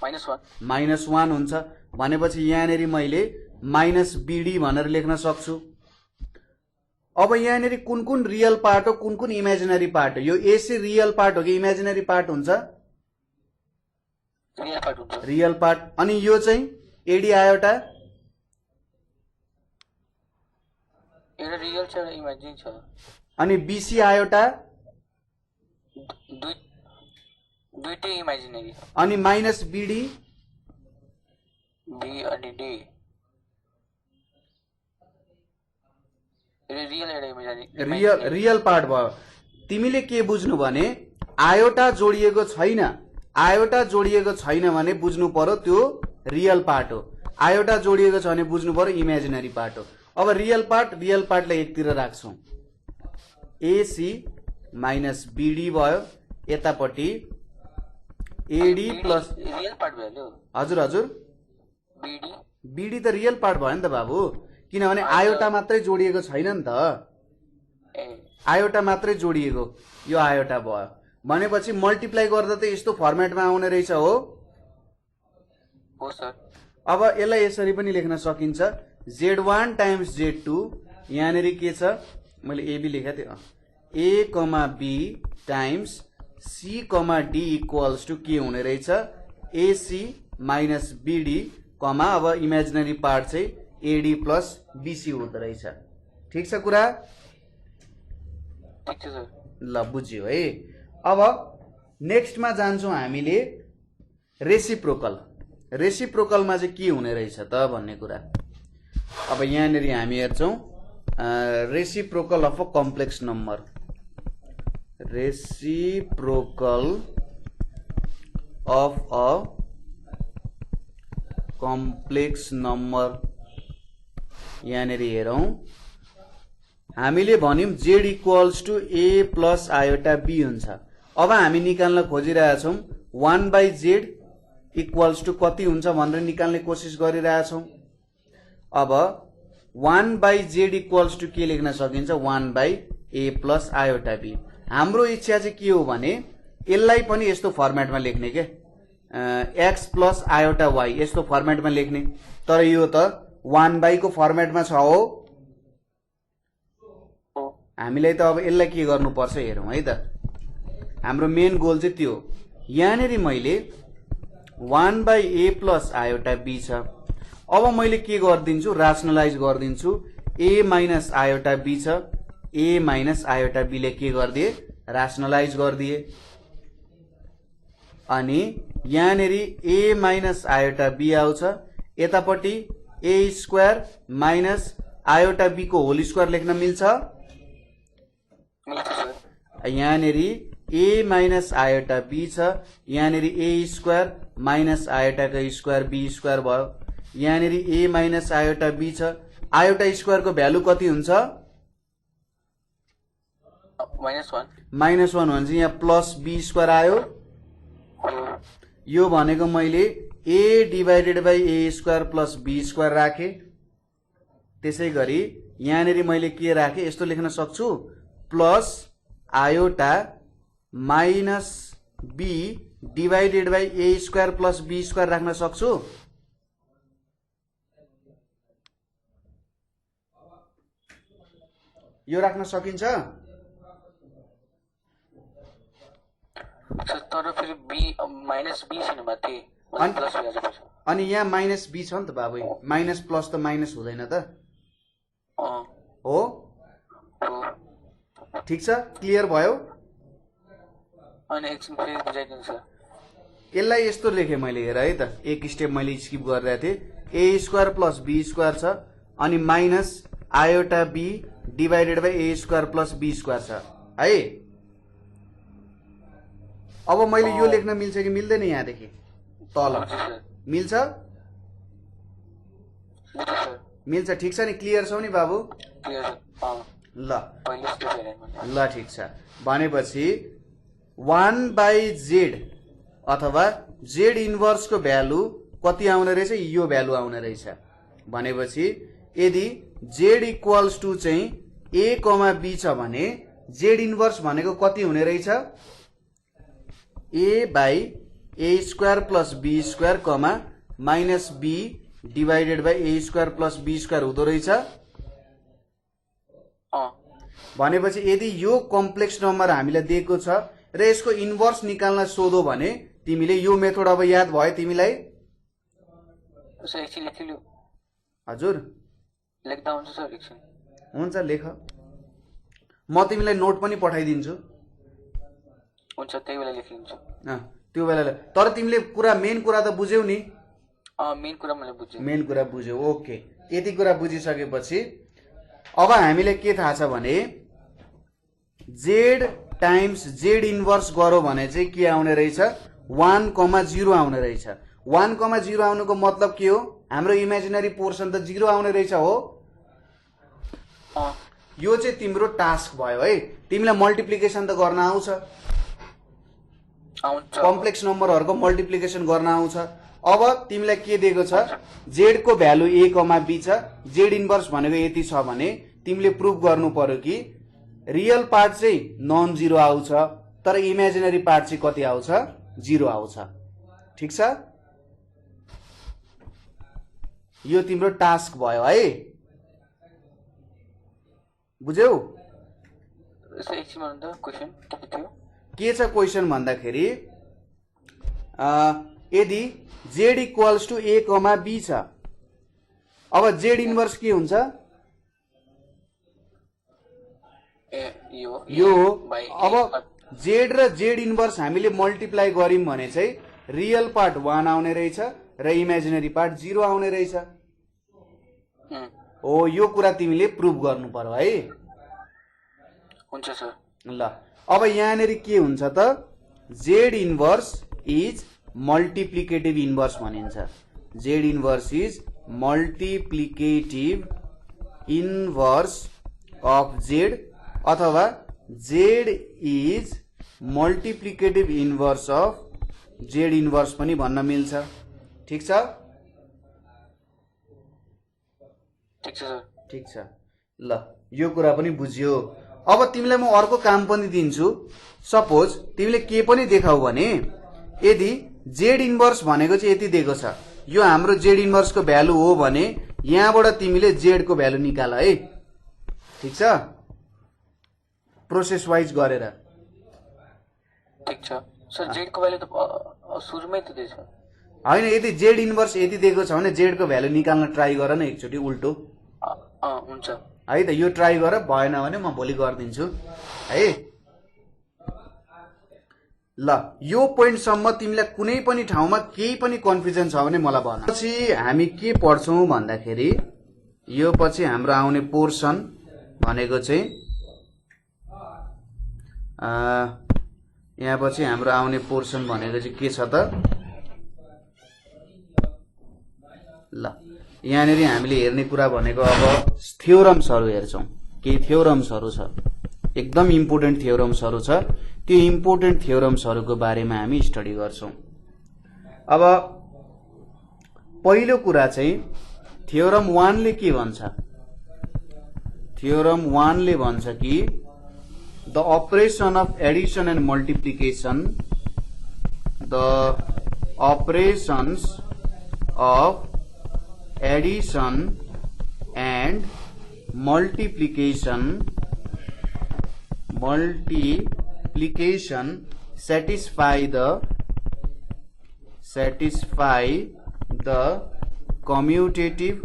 -1 हुन्छ। भनेपछि यहाँनिर मैले माइनस बीडी भनेर लेख्न सक्छु। अब यहाँनिर कुन कुन रियल पार्ट हो कुन कुन इमेजिनरी पार्ट हो? यो एसी रियल पार्ट हो कि इमेजिनरी पार्ट हुन्छ? रियल पार्ट हुन्छ। Real part. अनि यो चाहिँ एडी आयोटा एउटा रियल छ एउटा इमेजिन छ। अनि बीसी आयोटा दुईटै इमेजिनरी। अनि माइनस बीडी बी अनि डी रियल पार्ट भयो। तिमीले के बुझ्नु भने आयोटा जोडिएको छैन, आयोटा जोडिएको छैन भने बुझ्नु पर्यो त्यो रियल पार्ट हो, आयोटा जोडिएको छ भने बुझ्नु पर्यो इमेजिनरी पार्ट हो। अब रियल पार्टलाई एकतिर राख्छौं। एसी माइनस बीडी भयो, यतापट्टि एडी प्लस रियल पार्ट भयो। हजुर हजुर बीडी त रियल पार्ट भयो नि त बाबु, किनभने आयोटा मात्रै जोडिएको छैन नि त, आयोटा मात्रै जोडिएको, यो आयोटा भयो भनेपछि मल्टिप्लाई गर्दा त यस्तो फर्मेटमा आउने रहेछ हो सर। अब यसलाई यसरी पनि लेख्न सकिन्छ, Z1 टाइम्स Z2, यहाँनिर के छ मैले एबी लेखेको थिएँ, A comma B times C comma D equals to के हुने रहेछ एसी माइनस बीडी कमा अब इमेजिनरी पार्ट चाहिँ एडी प्लस बीसी हुँदो रहेछ। ठिक छ कुरा? ल बुझ्यो है। अब नेक्स्टमा जान्छौँ हामीले रेसिप्रोकल। रेसिप्रोकलमा चाहिँ के हुने रहेछ त भन्ने कुरा। अब यहाँनिर हामी हेर्छौँ reciprocal of a complex number. Reciprocal of a complex number यहाँनिर हेरौँ, हामीले भन्यौं Z equals to A plus iota B हुन्छ। अब हामी निकाल्न खोजिरहेछौँ 1/z इक्वल्स टू कति हुन्छ भनेर निकाल्ने कोसिस गरिरहेछौँ। अब 1/z इक्वल्स टू के लेख्न सकिन्छ 1/a प्लस आयोटा बी। हाम्रो इच्छा चाहिँ के हो भने यसलाई पनि यस्तो फर्मेटमा लेख्ने के, एक्स प्लस आयोटा वाई यस्तो फर्मेटमा लेख्ने, तर यो त 1/, को फर्मेटमा छ हो। हामीलाई त अब यसलाई के गर्नुपर्छ हेरौँ है त, हाम्रो मेन गोल चाहिँ त्यो। यहाँनिर मैले 1/a प्लस आयोटा बी छ। अब मैले के गरिदिन्छु राशनलाइज गरिदिन्छु, a माइनस आयोटा बी छ, a माइनस आयोटा बी ले के गरिदिए राशनलाइज गरिदिए। अनि यहाँनिर a माइनस आयोटा बी आउँछ, यतापट्टि a square minus iota b को होल स्क्वायर लेख्न मिल्छ। यहाँनिर a माइनस आयोटा बी छ, यहाँनिर a स्क्वायर माइनस आयोटा का स्क्वायर बी स्क्वायर भयो। यहाँनिर a माइनस आयोटा बी छ, आयोटा स्क्वायर को भ्यालु कति हुन्छ -1 हुन्छ, यहाँ प्लस बी स्क्वायर आयो। यो भनेको मैले a divided by a square plus b square राखे। त्यसै गरी यहाँनिर मैले के राखे यस्तो लेख्न सक्छु, plus iota minus b divided by a square plus b square राख्न सक्छु। यो राख्न सकिन्छ। तर फेरि बी माइनस बी छैन माथि प्लस हो जान्छ। अनि यहाँ माइनस बी छ नि त बाबु, माइनस प्लस त माइनस हुँदैन त हो। ठीक छ, क्लियर भयो। अनि एकछिन फेरि बुझाइदिनु सर। यसलाई यस्तो लेखेँ मैले, हेर है त, एक स्टेप मैले स्किप गरिरहेको थिएँ। a square plus b square छ अनि minus iota b divided by a square plus b square छ है। अब मैले यो लेख्न मिल्छ कि मिल्दैन? यहाँदेखि तल मिल्छ? मिल्छ। ठिक छ नि, क्लियर छौ नि बाबु? ल ठिक छ। भनेपछि 1/z अथवा z इन्भर्स को भ्यालु कति आउने रहेछ, यो भ्यालु आउने रहेछ। भनेपछि यदि z इक्वल्स टू चाहिँ a कमा b छ भने z इन्भर्स भनेको कति हुने रहेछ a by a square plus b square comma minus b divided by a square plus b square हुँदो रहेछ। भनेपछि यदि यो कम्प्लेक्स नम्बर हामीलाई दिएको छ र यसको इन्भर्स निकाल्न सोधो भने तिमीले यो मेथड अब याद भयो तिमीलाई? सर एकछिन लेखिलु। हजुर लेख्दा हुन्छ सर एकछिन? हुन्छ लेख, म तिमीलाई नोट पनि पठाइदिन्छु। हुन्छ त्यही बेला लेखिदिन्छु। त्यो बेला तर तिमीले कुरा मेन कुरा त बुझ्यौ नि? मेन कुरा मैले बुझेँ। मेन कुरा बुझ्यौ, ओके। यति कुरा बुझिसकेपछि अब हामीले के थाहा छ भने जेड टाइम्स जेड इन्भर्स गरौँ भने चाहिँ के आउने रहेछ? 1,0 आउने रहेछ। 1,0 आउनुको मतलब के हो? हाम्रो इमेजिनरी पोर्सन त 0 आउने रहेछ हो। यो चाहिँ तिम्रो टास्क भयो है। तिमीलाई मल्टिप्लिकेसन त गर्न आउँछ, कम्प्लेक्स नम्बरहरूको मल्टिप्लिकेसन गर्न आउँछ। अब तिमीलाई के दिएको छ? जेड को भ्यालु a, b छ। जेड इन्भर्स भनेको यति छ भने तिमीले प्रुभ गर्नु पर्यो कि रियल पार्ट चाहिँ नन जिरो आउँछ तर इमेजिनरी पार्ट चाहिँ कति आउँछ? 0 आउँछ। ठिक छ? यो तिम्रो टास्क भयो है। बुझ्यौ? के छ क्वेशन भन्दाखेरि यदि z equals to a, b छ, अब जेड इन्भर्स के हुन्छ? यो अब जेड र जेड इन्भर्स हामीले मल्टिप्लाई गर्यौं भने चाहिँ रियल पार्ट 1 आउने रहेछ र इमेजिनरी पार्ट 0 आउने रहेछ। हो, यो कुरा तिमीले प्रुभ गर्नु पर्यो है। हुन्छ सर। ल अब यहाँनेरि के हुन्छ त? Z inverse is multiplicative inverse भनिन्छ। Z inverse is multiplicative inverse of Z अथवा Z is multiplicative inverse of Z inverse पनि भन्न मिल्छ। ठिक छ? ठिक छ सर। ठिक छ। ल यो कुरा पनि बुझ्यो। अब तिमीलाई म अर्को काम पनि दिन्छु। सपोज तिमीले के पनि देखाऊ भने यदि जेड इन्भर्स भनेको चाहिँ यति दिएको छ, यो हाम्रो जेड इन्भर्स को भ्यालु हो भने यहाँबाट तिमीले जेड को भ्यालु निकाल है। ठिक छ? प्रोसेस वाइज गरेर। ठिक छ सर। जेड को भ्यालु त सुरुमै त दिएछ हैन? यदि जेड इन्भर्स यति दिएको छ भने जेड को भ्यालु निकाल्न ट्राई गर न एकचोटि उल्टो। हुन्छ है त? यो ट्राई गर, भएन भने म भोलि गरिदिन्छु है। ल यो पोइन्टसम्म तिमीलाई कुनै पनि ठाउँमा केही पनि कन्फ्युजन छ भने मलाई भन। पछि हामी के पढ्छौं भन्दाखेरि यो पछि हाम्रो आउने पोर्सन भनेको चाहिँ यहाँ पछि हाम्रो आउने पोर्सन भनेको चाहिँ के छ त? ल यहाँनेरि हामीले हेर्ने कुरा भनेको अब थ्योरम्सहरू हेर्छौं। केही थ्योरम्सहरू छ, एकदम इम्पोर्टेन्ट थ्योरम्सहरू छ। त्यो इम्पोर्टेन्ट थ्योरम्सहरूको बारेमा हामी स्टडी गर्छौं। अब पहिलो कुरा चाहिँ थ्योरम 1 ले के भन्छ? थ्योरम 1 ले भन्छ कि the operation of addition and multiplication, the operations of addition and multiplication satisfy the commutative,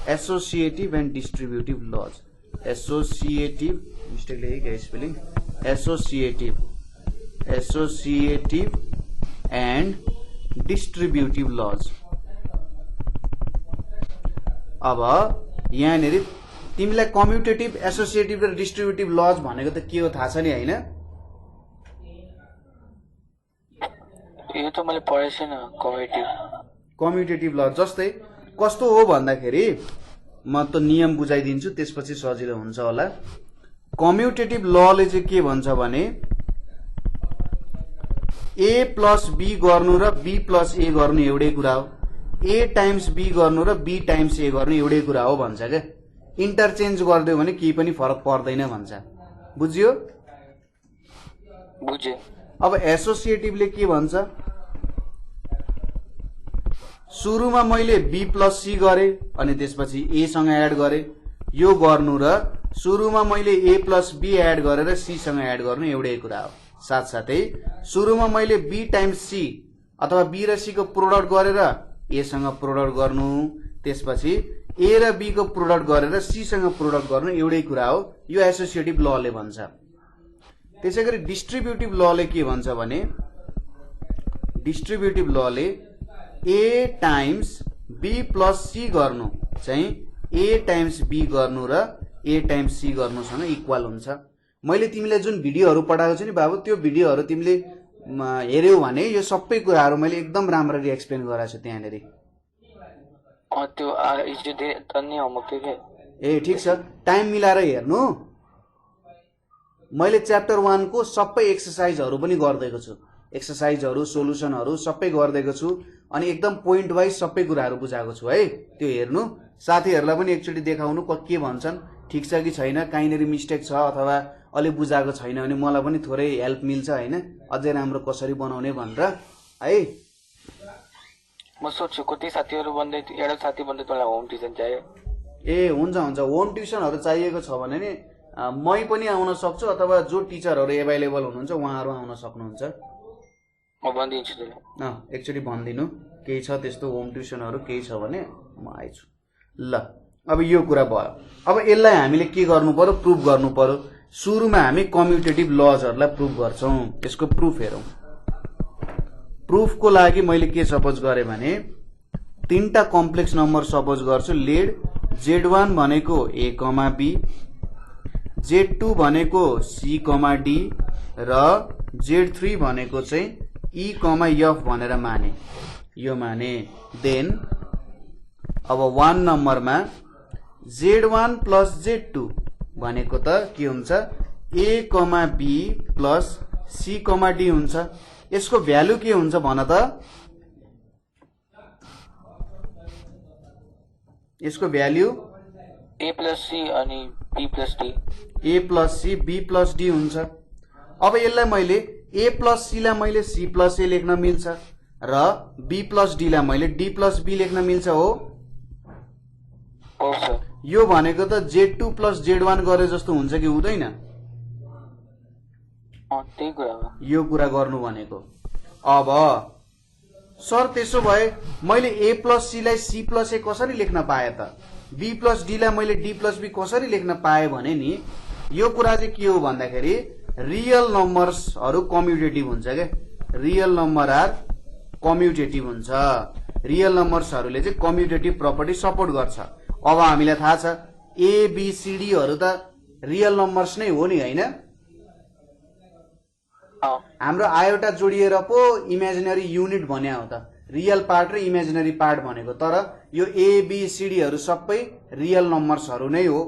associative and distributive laws. Associative, mistake legi spelling, associative and distributive laws. अब यहाँनेरि तिमीलाई कम्युटेटिभ, एसोसिएटिभ र डिस्ट्रिब्युटिभ लज भनेको त के हो थाहा छ नि हैन? यो त मैले पढेको छैन। कम्युटेटिभ लज जस्तै कस्तो हो भन्दाखेरि म त नियम बुझाइदिन्छु, त्यसपछि सजिलो हुन्छ होला। कम्युटेटिभ लले चाहिँ के भन्छ भने a प्लस b गर्नु र b प्लस a गर्नु एउटै कुरा हो, a टाइम्स b गर्नु र b टाइम्स a गर्नु एउटै कुरा हो भन्छ के। इन्टरचेन्ज गर्दियो भने केही पनि फरक पर्दैन भन्छ। बुझ्यो? बुझे। अब एसोसिएटिभले के भन्छ? सुरुमा मैले बी प्लस सी गरेँ अनि त्यसपछि ए सँग एड गरेँ। यो गर्नु र सुरुमा मैले ए प्लस बी एड गरेर सी सँग एड गर्नु एउटै कुरा हो। साथसाथै सुरुमा मैले बी टाइम्स सी अथवा बी र सी को प्रोडक्ट गरेर ए सँग प्रोडक्ट गर्नु, त्यसपछि ए र बी को प्रोडक्ट गरेर सी सँग प्रोडक्ट गर्नु एउटै कुरा हो। यो एसोसिएटिभ लले भन्छ। त्यसैगरी डिस्ट्रिब्युटिभ लले के भन्छ भने डिस्ट्रिब्युटिभ लले ए टाइम्स बी प्लस सी गर्नु चाहिँ ए टाइम्स बी गर्नु र ए टाइम्स सी गर्नुसँग इक्वल हुन्छ। मैले तिमीलाई जुन भिडियोहरू पठाएको छु नि बाबु, त्यो भिडियोहरू तिमीले हेर्यौ भने यो सबै कुराहरू मैले एकदम राम्ररी एक्सप्लेन गराएको छु त्यहाँनेरि। ए ठिक छ, टाइम मिलाएर हेर्नु। मैले च्याप्टर 1 को सबै एक्सरसाइजहरू पनि गरिदिएको छु, एक्सरसाइजहरू सोलुसनहरू सबै गरिदिएको छु अनि एकदम पोइन्ट वाइज सबै कुराहरू बुझाएको छु है। त्यो हेर्नु, साथीहरूलाई पनि एकचोटि देखाउनु के भन्छन्, ठिक छ कि छैन, कहीँनिर मिस्टेक छ अथवा अलि बुझाएको छैन भने मलाई पनि थोरै हेल्प मिल्छ होइन, अझै राम्रो कसरी बनाउने भनेर है। म सोच्छु कति साथीहरू भन्दै एउटा साथी भन्दै तँलाई होम ट्युसन चाहियो। ए हुन्छ हुन्छ, होम ट्युसनहरू चाहिएको छ भने नि मै पनि आउन सक्छु अथवा जो टिचरहरू एभाइलेबल हुनुहुन्छ उहाँहरू आउन सक्नुहुन्छ। म भनिदिन्छु तिमीलाई। एकचोटि भनिदिनु केही छ त्यस्तो होम ट्युसनहरू केही छ भने म आइछु। ल अब यो कुरा भयो। अब यसलाई हामीले के गर्नु पर्यो, प्रुफ गर्नु पर्यो। सुरुमा हामी कम्युटेटिभ लजहरूलाई प्रुफ गर्छौँ। यसको प्रुफ हेरौँ। प्रुफको लागि मैले के सपोज गरेँ भने तीनटा कम्प्लेक्स नम्बर सपोज गर्छु। लेड Z1 भनेको A, B, Z2 भनेको C, D र Z3 भनेको चाहिँ E, F भनेर माने। यो माने देन अब 1 नम्बरमा Z1 प्लस Z2 भनेको त के हुन्छ A, B plus C, D हुन्छ। यसको भ्यालु के हुन्छ भन त? यसको भ्यालु A प्लस C अनि B plus D। A plus C B plus D हुन्छ। अब यसलाई मैले A प्लस C लाई मैले C प्लस A लेख्न मिल्छ र B प्लस D लाई मैले D प्लस B लेख्न मिल्छ हो। यो भनेको त Z2 प्लस Z1 गरे जस्तो हुन्छ कि हुँदैन? यो कुरा गर्नु भनेको। अब सर त्यसो भए मैले A प्लस C लाई C प्लस A कसरी लेख्न पाए त? B प्लस D लाई मैले D प्लस B कसरी लेख्न पाए भने नि यो कुरा चाहिँ के हो भन्दाखेरि रियल नम्बर्सहरू कम्युटेटिभ हुन्छ के। रियल नम्बर आर कम्युटेटिभ हुन्छ। रियल नम्बर्सहरूले चाहिँ कम्युटेटिभ प्रपर्टी सपोर्ट गर्छ। अब हामीलाई थाहा छ ABCD हरू त रियल नम्बर्स नै हो नि हैन? हाम्रो आयोटा जोडिएर पो इमेजिनरी युनिट भने हो त। रियल पार्ट र इमेजिनरी पार्ट भनेको, तर यो ABCD हरू सबै रियल नम्बर्सहरू नै हो।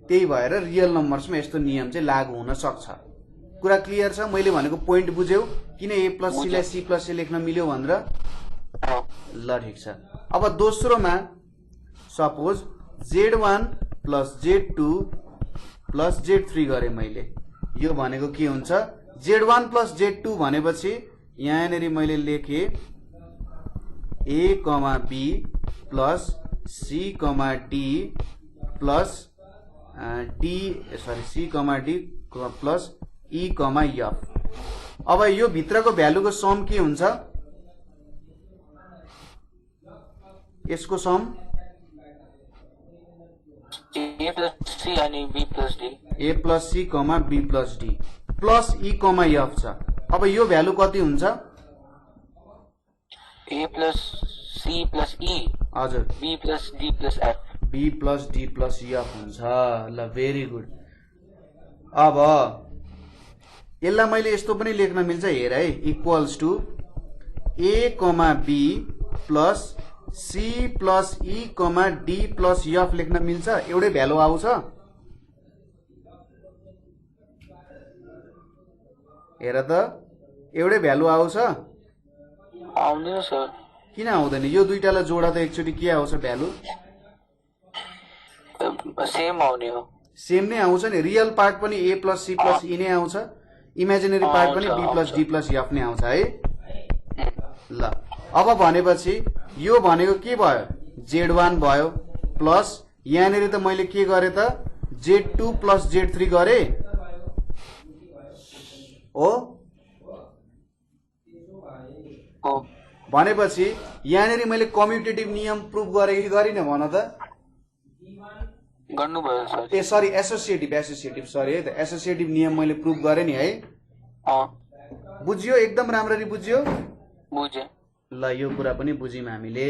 त्यही भएर रियल नम्बर्समा यस्तो नियम चाहिँ लागू हुन सक्छ। कुरा क्लियर छ? मैले भनेको पोइन्ट बुझ्यौ किन A प्लस C लाई C प्लस A लेख्न मिल्यो भनेर? ल ठिक छ। अब दोस्रोमा suppose Z1 plus Z2 plus Z3 गरे मैले। यो भनेको के हुन्छ? Z1 प्लस Z2 भनेपछि यहाँनेरि मैले लेखे A, B plus C, D plus C, D plus E, F। अब यो भित्रको भ्यालुको सम के हुन्छ? यसको सम A प्लस C अनि B plus D। A plus C, B plus D plus E, F छ। अब यो भ्यालु कति हुन्छ? A plus C plus E। हजुर। B plus D plus F। B plus D plus F हुन्छ। ल very good. अब यसलाई मैले यस्तो पनि लेख्न मिल्छ, हेर है, equals to A, B plus C plus E, D plus F लेख्न मिल्छ। एउटै भ्यालु आउँछ। हेर त, एउटै भ्यालु आउँछ? आउँदैन सर। किन आउँदैन? यो दुईटालाई जोडा त एकचोटि के आउँछ भ्यालु? सेम आउने हो। सेम नै आउँछ नि। रियल पार्ट पनि A plus C plus E नै आउँछ, इमेजिनरी पार्ट पनि B plus D plus F नै आउँछ है। ल अब भनेपछि यो भनेको के भयो Z1 भयो प्लस यहाँनिर त मैले के गरे त Z2 प्लस Z3 गरे हो हो भनेपछि यहाँनिर मैले कम्युटेटिभ नियम प्रुभ गरे कि गरिन भन त गर्नुभयो सर। ए सरी एसोसिएटिभ सरी है त एसोसिएटिभ नियम मैले प्रुभ गरेँ नि है बुझ्यो एकदम राम्ररी बुझ्यो बुझे। ल यो कुरा पनि बुझ्यौँ हामीले।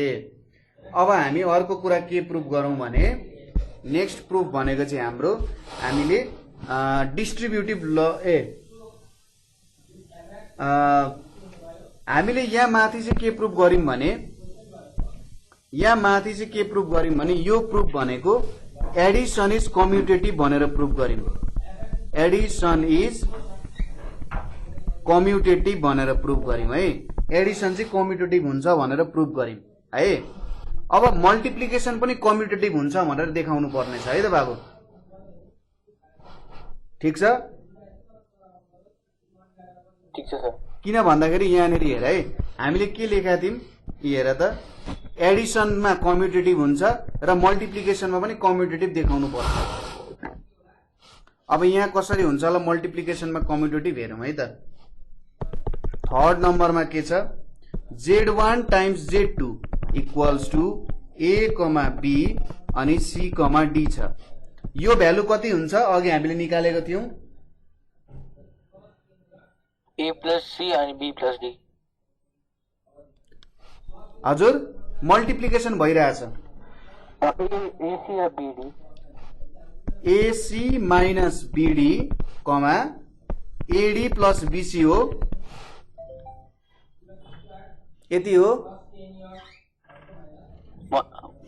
अब हामी अर्को कुरा के प्रुभ गरौँ भने नेक्स्ट प्रुफ भनेको चाहिँ हाम्रो हामीले डिस्ट्रिब्युटिभ ल हामीले यहाँ माथि चाहिँ के प्रुफ गर्यौं भने यो प्रुफ भनेको एडिसन इज कम्युटेटिभ भनेर प्रुफ गर्यौं। एडिसन इज कम्युटेटिभ भनेर प्रुफ गर्यौं है। एडिसन चाहिँ कम्युटेटिभ हुन्छ भनेर प्रुफ गर्यौं है। अब मल्टिप्लिकेसन पनि कम्युटेटिभ हुन्छ भनेर देखाउनु पर्ने छ है त बाबु, ठीक छ? ठीक छ सर। किन भन्दाखेरि यहाँनिर हेर है, हामीले के लेखेका थियौं, हेर त, एडिसनमा कम्युटेटिभ हुन्छ र मल्टिप्लिकेसनमा पनि कम्युटेटिभ देखाउनु पर्छ। अब यहाँ कसरी हुन्छ होला मल्टिप्लिकेसनमा कम्युटेटिभ हेरौं है त। थर्ड नम्बरमा के छ, Z1 times Z2 equals to A, B अनि C, D छ। यो भ्यालु कति हुन्छ अघि हामीले निकालेको थियौं, A प्लस C अनि B प्लस D। हजुर मल्टिप्लिकेसन भइरहेछ। AC र BD, AC माइनस BD कमा AD प्लस BC हो, यति हो।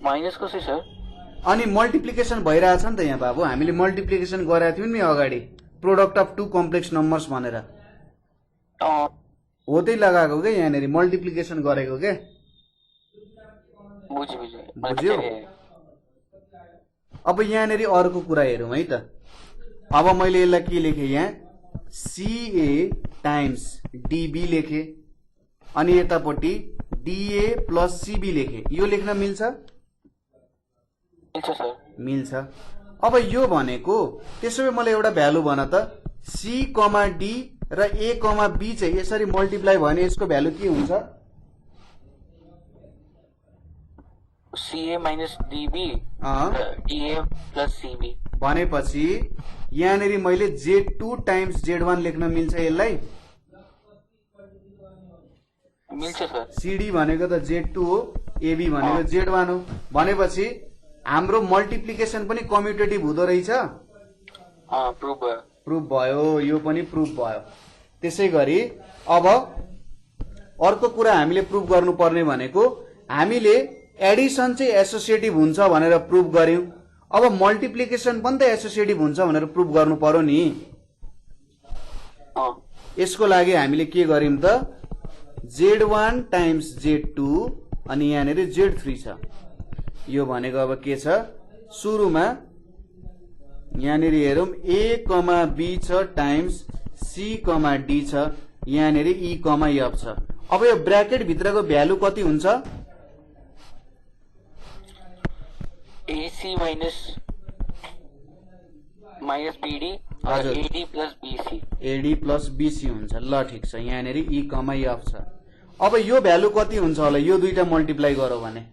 माइनस कसै सर? अनि मल्टिप्लिकेसन भइरहेछ नि त यहाँ बाबु, हामीले मल्टिप्लिकेसन गरेका थियौं नि अगाडि, product of two complex numbers भनेर, हो त्यही लगाएको के यहाँनिर मल्टिप्लिकेसन गरेको के। बुझ्यो? अब यहाँनिर अर्को कुरा हेरौं है त। अब मैले यसलाई के लेखे, यहाँ CA टाइम्स DB लेखे अनि यतापट्टि DA प्लस CB लेखे। यो लेख्न मिल्छ? मिल्छ सर। मिल्छ। अब यो भनेको त्यसो भए मलाई एउटा भ्यालु भन त, C, D र A, B चाहिँ यसरी मल्टिप्लाई भयो भने यसको भ्यालु के हुन्छ? CA minus DB DA plus CB। भनेपछि यहाँनिर मैले Z2 टाइम्स Z1 लेख्न मिल्छ यसलाई? मिल्छ सर। CD भनेको त Z2 हो, AB भनेको Z1 हो, भनेपछि हाम्रो मल्टिप्लिकेसन पनि कम्युटेटिभ हुँदो रहेछ। प्रुफ भयो, यो पनि प्रुफ भयो। त्यसै गरी अब अर्को कुरा हामीले प्रुफ गर्नुपर्ने भनेको, हामीले एडिसन चाहिँ एसोसिएटिभ हुन्छ भनेर प्रुफ गर्यौं। अब मल्टिप्लिकेसन पनि त एसोसिएटिभ हुन्छ भनेर प्रुफ गर्नु पर्यो नि। यसको लागि हामीले के गर्यौं त, Z1 टाइम्स Z2 अनि यहाँनिर Z3 छ। यो भनेको अब के छ, सुरुमा यहाँनिर हेरौं A, B छ टाइम्स C, D छ, यहाँनिर E, F छ। अब यो ब्र्याकेट भित्रको भ्यालु कति हुन्छ? AC minus BD AD plus BC। AD plus BC हुन्छ। ल ठिक छ, यहाँनिर E, F छ। अब यो भ्यालु कति हुन्छ होला, यो दुईटा मल्टिप्लाई गरौँ भने?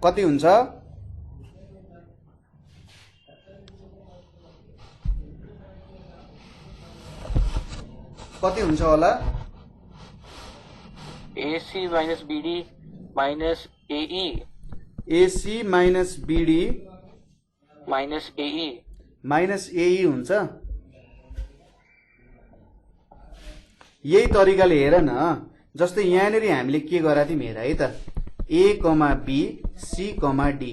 कति हुन्छ? कति हुन्छ होला? AC minus BD minus AE। AC minus BD minus AE minus AE हुन्छ। यही तरिकाले हेर न, जस्तै यहाँनिर हामीले के गरेका थियौं हेर है त, A, B C, D।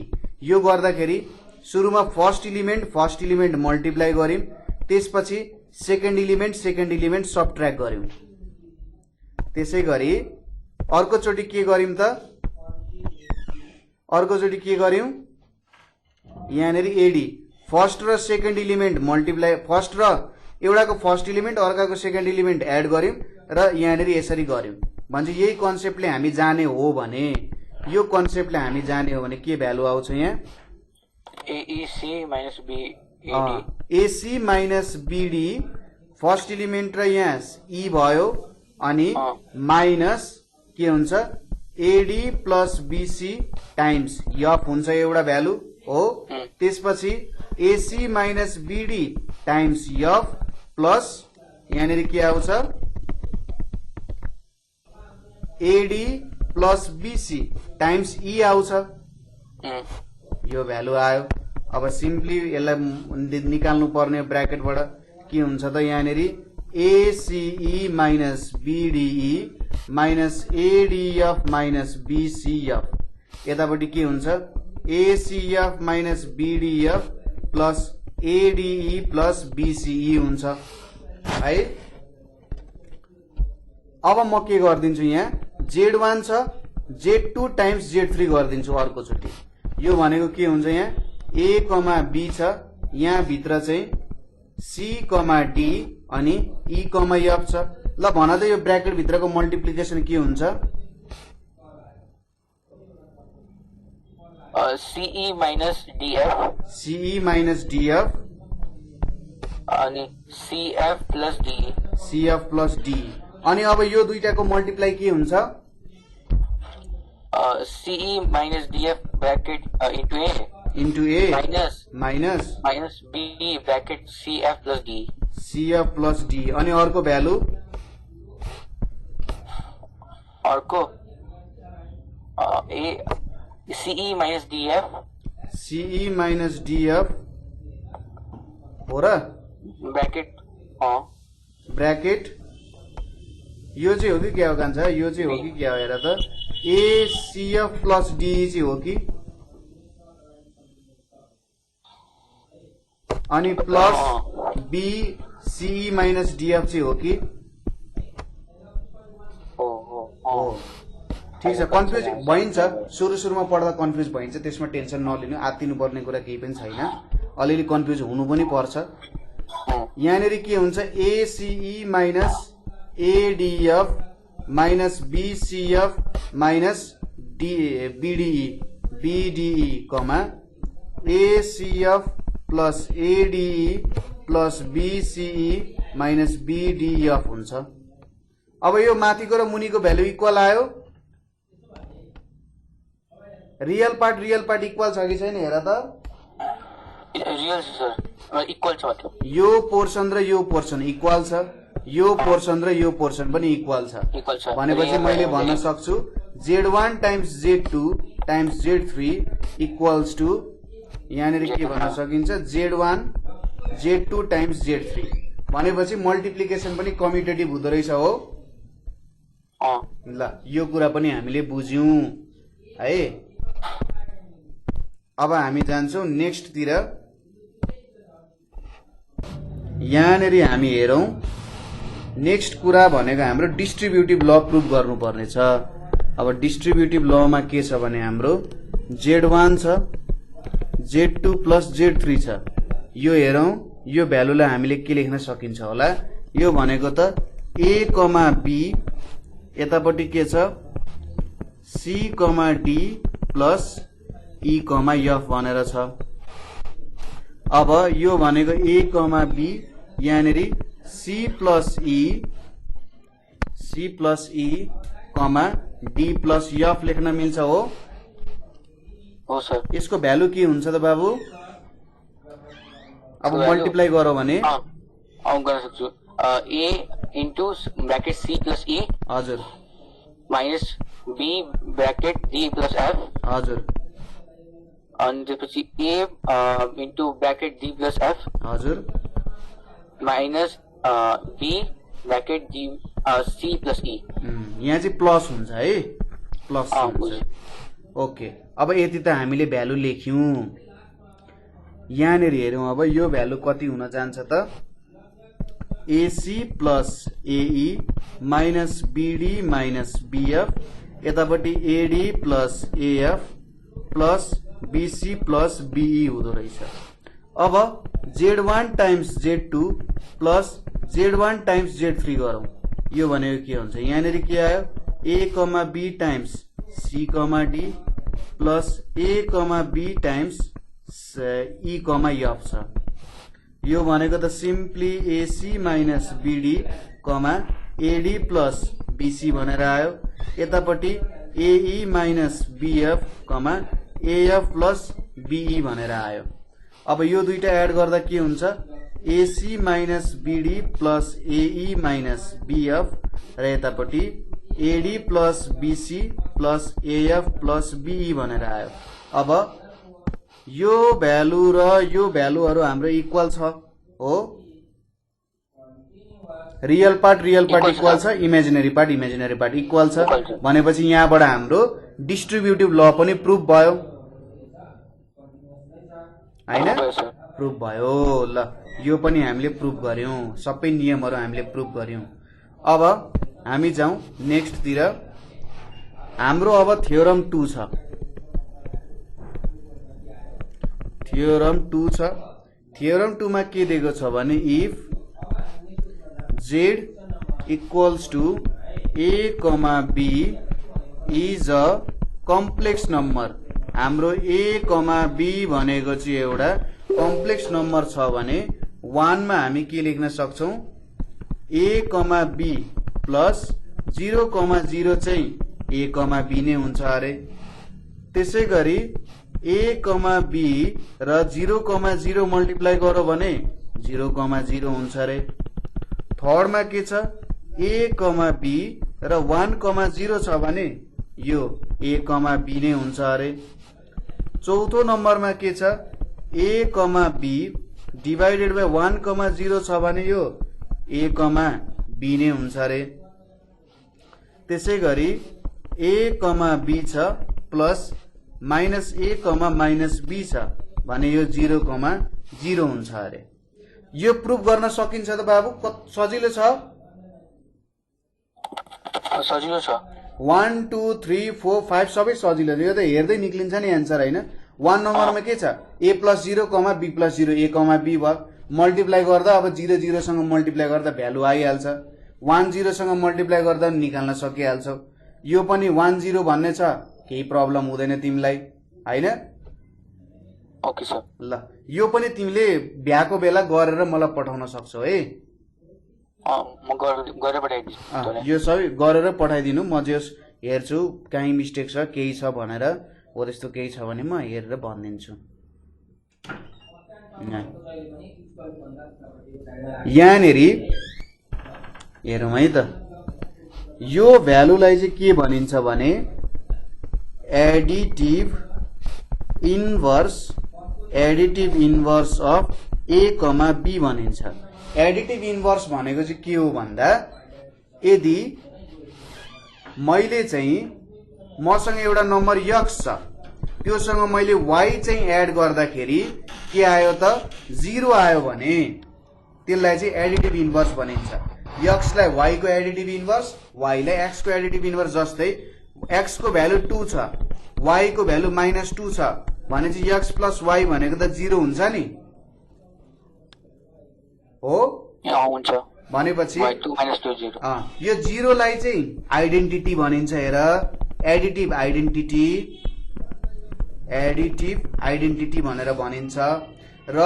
यो गर्दाखेरि सुरुमा फर्स्ट इलिमेन्ट मल्टिप्लाई गर्यौं, त्यसपछि सेकेन्ड इलिमेन्ट सबट्र्याक्ट गर्यौं। त्यसै गरी अर्कोचोटि के गर्यौं त, अर्कोचोटि के गर्यौं, यहाँनिर AD फर्स्ट र सेकेन्ड इलिमेन्ट मल्टिप्लाई, फर्स्ट र एउटाको फर्स्ट इलिमेन्ट अर्काको सेकेन्ड इलिमेन्ट एड गर्यौं र यहाँनिर यसरी गर्यौं भन्छ यही कन्सेप्टले हामी जाने हो भने यो कन्सेप्टले हामी जाने हो भने के भ्यालु आउँछ यहाँ AEC minus BAD AC minus BD first element र यहाँ E भयो अनि माइनस के हुन्छ AD plus BC times F हुन्छ एउटा भ्यालु हो त्यसपछि AC minus BD times F plus यहाँनिर के आउँछ AD plus BC times E आउँछ यो भ्यालु आयो अब सिम्पली यसलाई निकाल्नु पर्ने ब्र्याकेटबाट के हुन्छ त यहाँनिर ACE minus BDE minus ADF minus BCF यतापट्टि के हुन्छ ACF minus BDF plus ADE plus BCE हुन्छ है। अब म के गरिदिन्छु यहाँ Z1 छ Z2 टाइम्स Z3 गरिदिन्छु अर्कोचोटि यो भनेको के हुन्छ यहाँ A, B छ यहाँ भित्र चाहिँ C, D अनि E, F छ ल भन त यो ब्र्याकेट भित्रको मल्टिप्लिकेसन के हुन्छ CE minus DF CE minus DF अनि CF plus DE CF plus D अनि अब यो दुईटाको मल्टिप्लाई के हुन्छ CE minus DF bracket into A minus B bracket CF plus D CF plus D अनि अर्को भ्यालु अर्को CE minus DF CE minus DF हो र bracket ब्र्याकेट यो चाहिँ हो कि क्या हो कान्छ यो चाहिँ हो कि क्या हो हेर त ACF प्लस DE चाहिँ हो कि अनि प्लस BCE माइनस DF चाहिँ हो कि हो ठिक छ कन्फ्युज भइन्छ सुरुमा पढ्दा कन्फ्युज भइन्छ त्यसमा टेन्सन नलिनु आत्तिनु पर्ने कुरा केही पनि छैन अलिअलि कन्फ्युज हुनु पनि पर्छ यहाँनिर के हुन्छ ACE minus ADF minus BCF minus BDE कमा ACF plus ADE plus BCE minus BDF हुन्छ अब यो माथिको र मुनिको भ्यालु इक्वल आयो रियल पार्ट इक्वल छ कि छैन हेर त रियल सर इक्वल छ मतलब यो पोर्सन र यो पोर्सन इक्वल छ यो पोर्सन र यो पोर्सन पनि इक्वल छ भनेपछि मैले भन्न सक्छु Z1 times Z2 times Z3 equals to यहाँनिर के भन्न सकिन्छ Z1 Z2 टाइम्स Z3 भनेपछि मल्टिप्लिकेसन पनि कम्युटेटिभ हुँदो रहेछ हो ल यो कुरा पनि हामीले बुझ्यौं है। अब हामी जान्छौं नेक्स्ट तिर यहाँनिर हामी हेरौं नेक्स्ट कुरा भनेको हाम्रो डिस्ट्रिब्युटिभ ल प्रुफ गर्नुपर्ने छ। अब डिस्ट्रिब्युटिभ लमा के छ भने हाम्रो Z1 छ Z2 प्लस Z3 छ यो हेरौं यो भ्यालुलाई हामीले के लेख्न सकिन्छ होला यो भनेको त A, B यतापट्टि के छ C, D plus E, F भनेर छ। अब यो भनेको A, B यहाँनिर C plus E, D plus F लेख्न मिल्छ हो सर यसको भ्यालु के हुन्छ त बाबु अब मल्टिप्लाई गरौ भने गर्न सक्छु A into bracket C plus E हजुर minus B bracket D plus F हजुर अनि त्यसपछि A into bracket D plus F हजुर minus B bracket D C plus E यहाँ चाहिँ प्लस हुन्छ है प्लस हुन्छ ओके। अब यति त हामीले भ्यालु लेख्यौं यहाँनिर हेरौं अब यो भ्यालु कति हुन जान्छ त AC plus AE minus BD minus BF यतापट्टि AD plus AF plus BC plus BE हुँदो रहेछ। अब Z1 times Z2 plus Z1 times Z3 गरौँ। यो भनेको के हुन्छ, यहाँनिर के आयो, A, B times C, D plus A, B times E, F छ। यो भनेको त simply AC minus BD, AD plus BC भनेर आयो। यतापट्टि AE minus BF, AF plus BE भनेर आयो। अब यो दुईटा एड गर्दा के हुन्छ, AC minus BD plus AE minus BF र यतापट्टि AD plus BC plus AF plus BE भनेर आयो। अब यो भ्यालु र यो भ्यालुहरु हाम्रो इक्वल छ हो, रियल पार्ट इक्वल छ, इमेजिनरी पार्ट इक्वल छ भनेपछि यहाँबाट हाम्रो डिस्ट्रिब्युटिभ ल पनि प्रुफ भयो हैन, प्रुफ भयो। ल यो पनि हामीले प्रुफ गर्यौं, सबै नियमहरु हामीले प्रुफ गर्यौं। अब हामी जाउँ नेक्स्ट तिर। हाम्रो अब थ्योरम 2 छ। थ्योरम 2 छ। थ्योरम 2 मा के दिएको छ भने if Z equals to A, B is a complex number, हाम्रो A, B भनेको चाहिँ एउटा कम्प्लेक्स नम्बर छ भने 1 मा हामी के लेख्न सक्छौं, A, B प्लस 0, 0 चाहिँ A, B नै हुन्छ अरे। त्यसै गरी A, B र 0, 0 मल्टिप्लाई गरौ भने 0, 0 हुन्छ अरे। थर्ड मा के छ, A, B र 1, 0 छ भने यो A, B नै हुन्छ अरे। चौथो नम्बरमा के छ, A, B डिवाइडेड बाइ 1, 0 छ भने यो A, B नै हुन्छ अरे। त्यसै गरी A, B छ plus minus A, minus B छ भने यो 0, 0 हुन्छ अरे। यो प्रुफ गर्न सकिन्छ त बाबु, सजिलो छ, सजिलो छ। 1 2 3 4 5 सबै सजिलो छ। यो त हेर्दै निक्लिन्छ नि एन्सर हैन। 1 नम्बरमा के छ, A plus 0, B plus 0, A, B भयो। मल्टिप्लाई गर्दा अब 0, 0 सँग मल्टिप्लाई गर्दा भ्यालु आइहाल्छ। 1 0 सँग मल्टिप्लाई गर्दा निकाल्न सकिहाल्छौ। यो पनि 1 0 भन्ने छ, केही प्रब्लम हुँदैन तिमीलाई हैन। Okay sir. ल यो पनि तिमीले भ्याको बेला गरेर मलाई पठाउन सक्छौ है। म गरेर पठाइदिन्छु। यो सबै गरेर पठाइदिनु, म जस हेर्छु कहीँ मिस्टेक छ केही छ भनेर, हो त्यस्तो केही छ भने म हेरेर भनिदिन्छु। यहाँनेरि हेरौँ है त, यो भ्यालुलाई चाहिँ के भनिन्छ भने additive inverse of A, B भनिन्छ। एडिटिभ इन्भर्स भनेको चाहिँ के हो भन्दा, यदि मैले चाहिँ मसँग एउटा नम्बर x छ, त्योसँग मैले y चाहिँ एड गर्दाखेरि के आयो त 0 आयो भने त्यसलाई चाहिँ एडिटिभ इन्भर्स भनिन्छ। x लाई y को एडिटिभ इन्भर्स, y लाई x को एडिटिभ इन्भर्स। जस्तै x को भ्यालु 2 छ, y को भ्यालु -2 छ भने चाहिँ x प्लस y भनेको त 0 हुन्छ नि हो। हुन्छ भनेपछि y2 -2 0। यो 0 लाई चाहिँ आइडेन्टिटी भनिन्छ। हेर, एडिटिभ आइडेन्टिटी भनेर भनिन्छ। र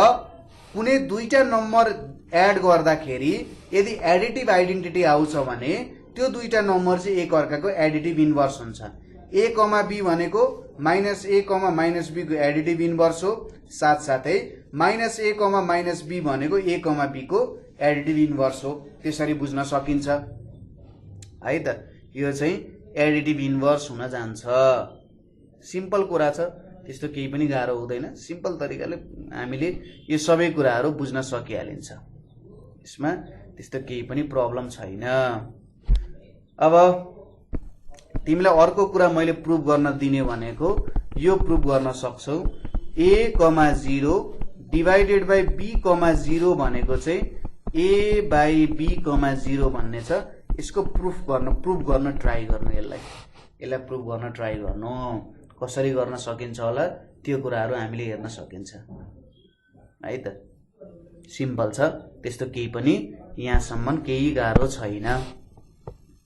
कुनै दुईटा नम्बर एड गर्दाखेरि यदि एडिटिभ आइडेन्टिटी आउँछ भने त्यो दुईटा नम्बर चाहिँ एक अर्काको एडिटिभ इन्भर्स हुन्छ। A, B भनेको -A, -B को एडिटिभ इन्भर्स हो, साथसाथै -A, -B भनेको A, B को एडिटिभ इन्भर्स हो। त्यसरी बुझ्न सकिन्छ है त। यो चाहिँ एडिटिभ इन्भर्स हुन जान्छ। सिम्पल कुरा छ, त्यस्तो केही पनि गाह्रो हुँदैन। सिम्पल तरिकाले हामीले यो सबै कुराहरू बुझ्न सकिहालिन्छ, यसमा त्यस्तो केही पनि प्रब्लम छैन। अब तिमीलाई अर्को कुरा मैले प्रुफ गर्न दिने भनेको यो प्रुफ गर्न सक्छौ, A, 0 डिवाइडेड बाइ B, 0 भनेको चाहिँ A बाइ B, 0 भन्ने छ। यसको प्रुफ गर्न ट्राई गर्नु, यसलाई प्रुफ गर्न ट्राई गर्नु। कसरी गर्न सकिन्छ होला त्यो कुराहरू हामीले हेर्न सकिन्छ है त। सिम्पल छ, त्यस्तो केही पनि यहाँसम्म केही गाह्रो छैन।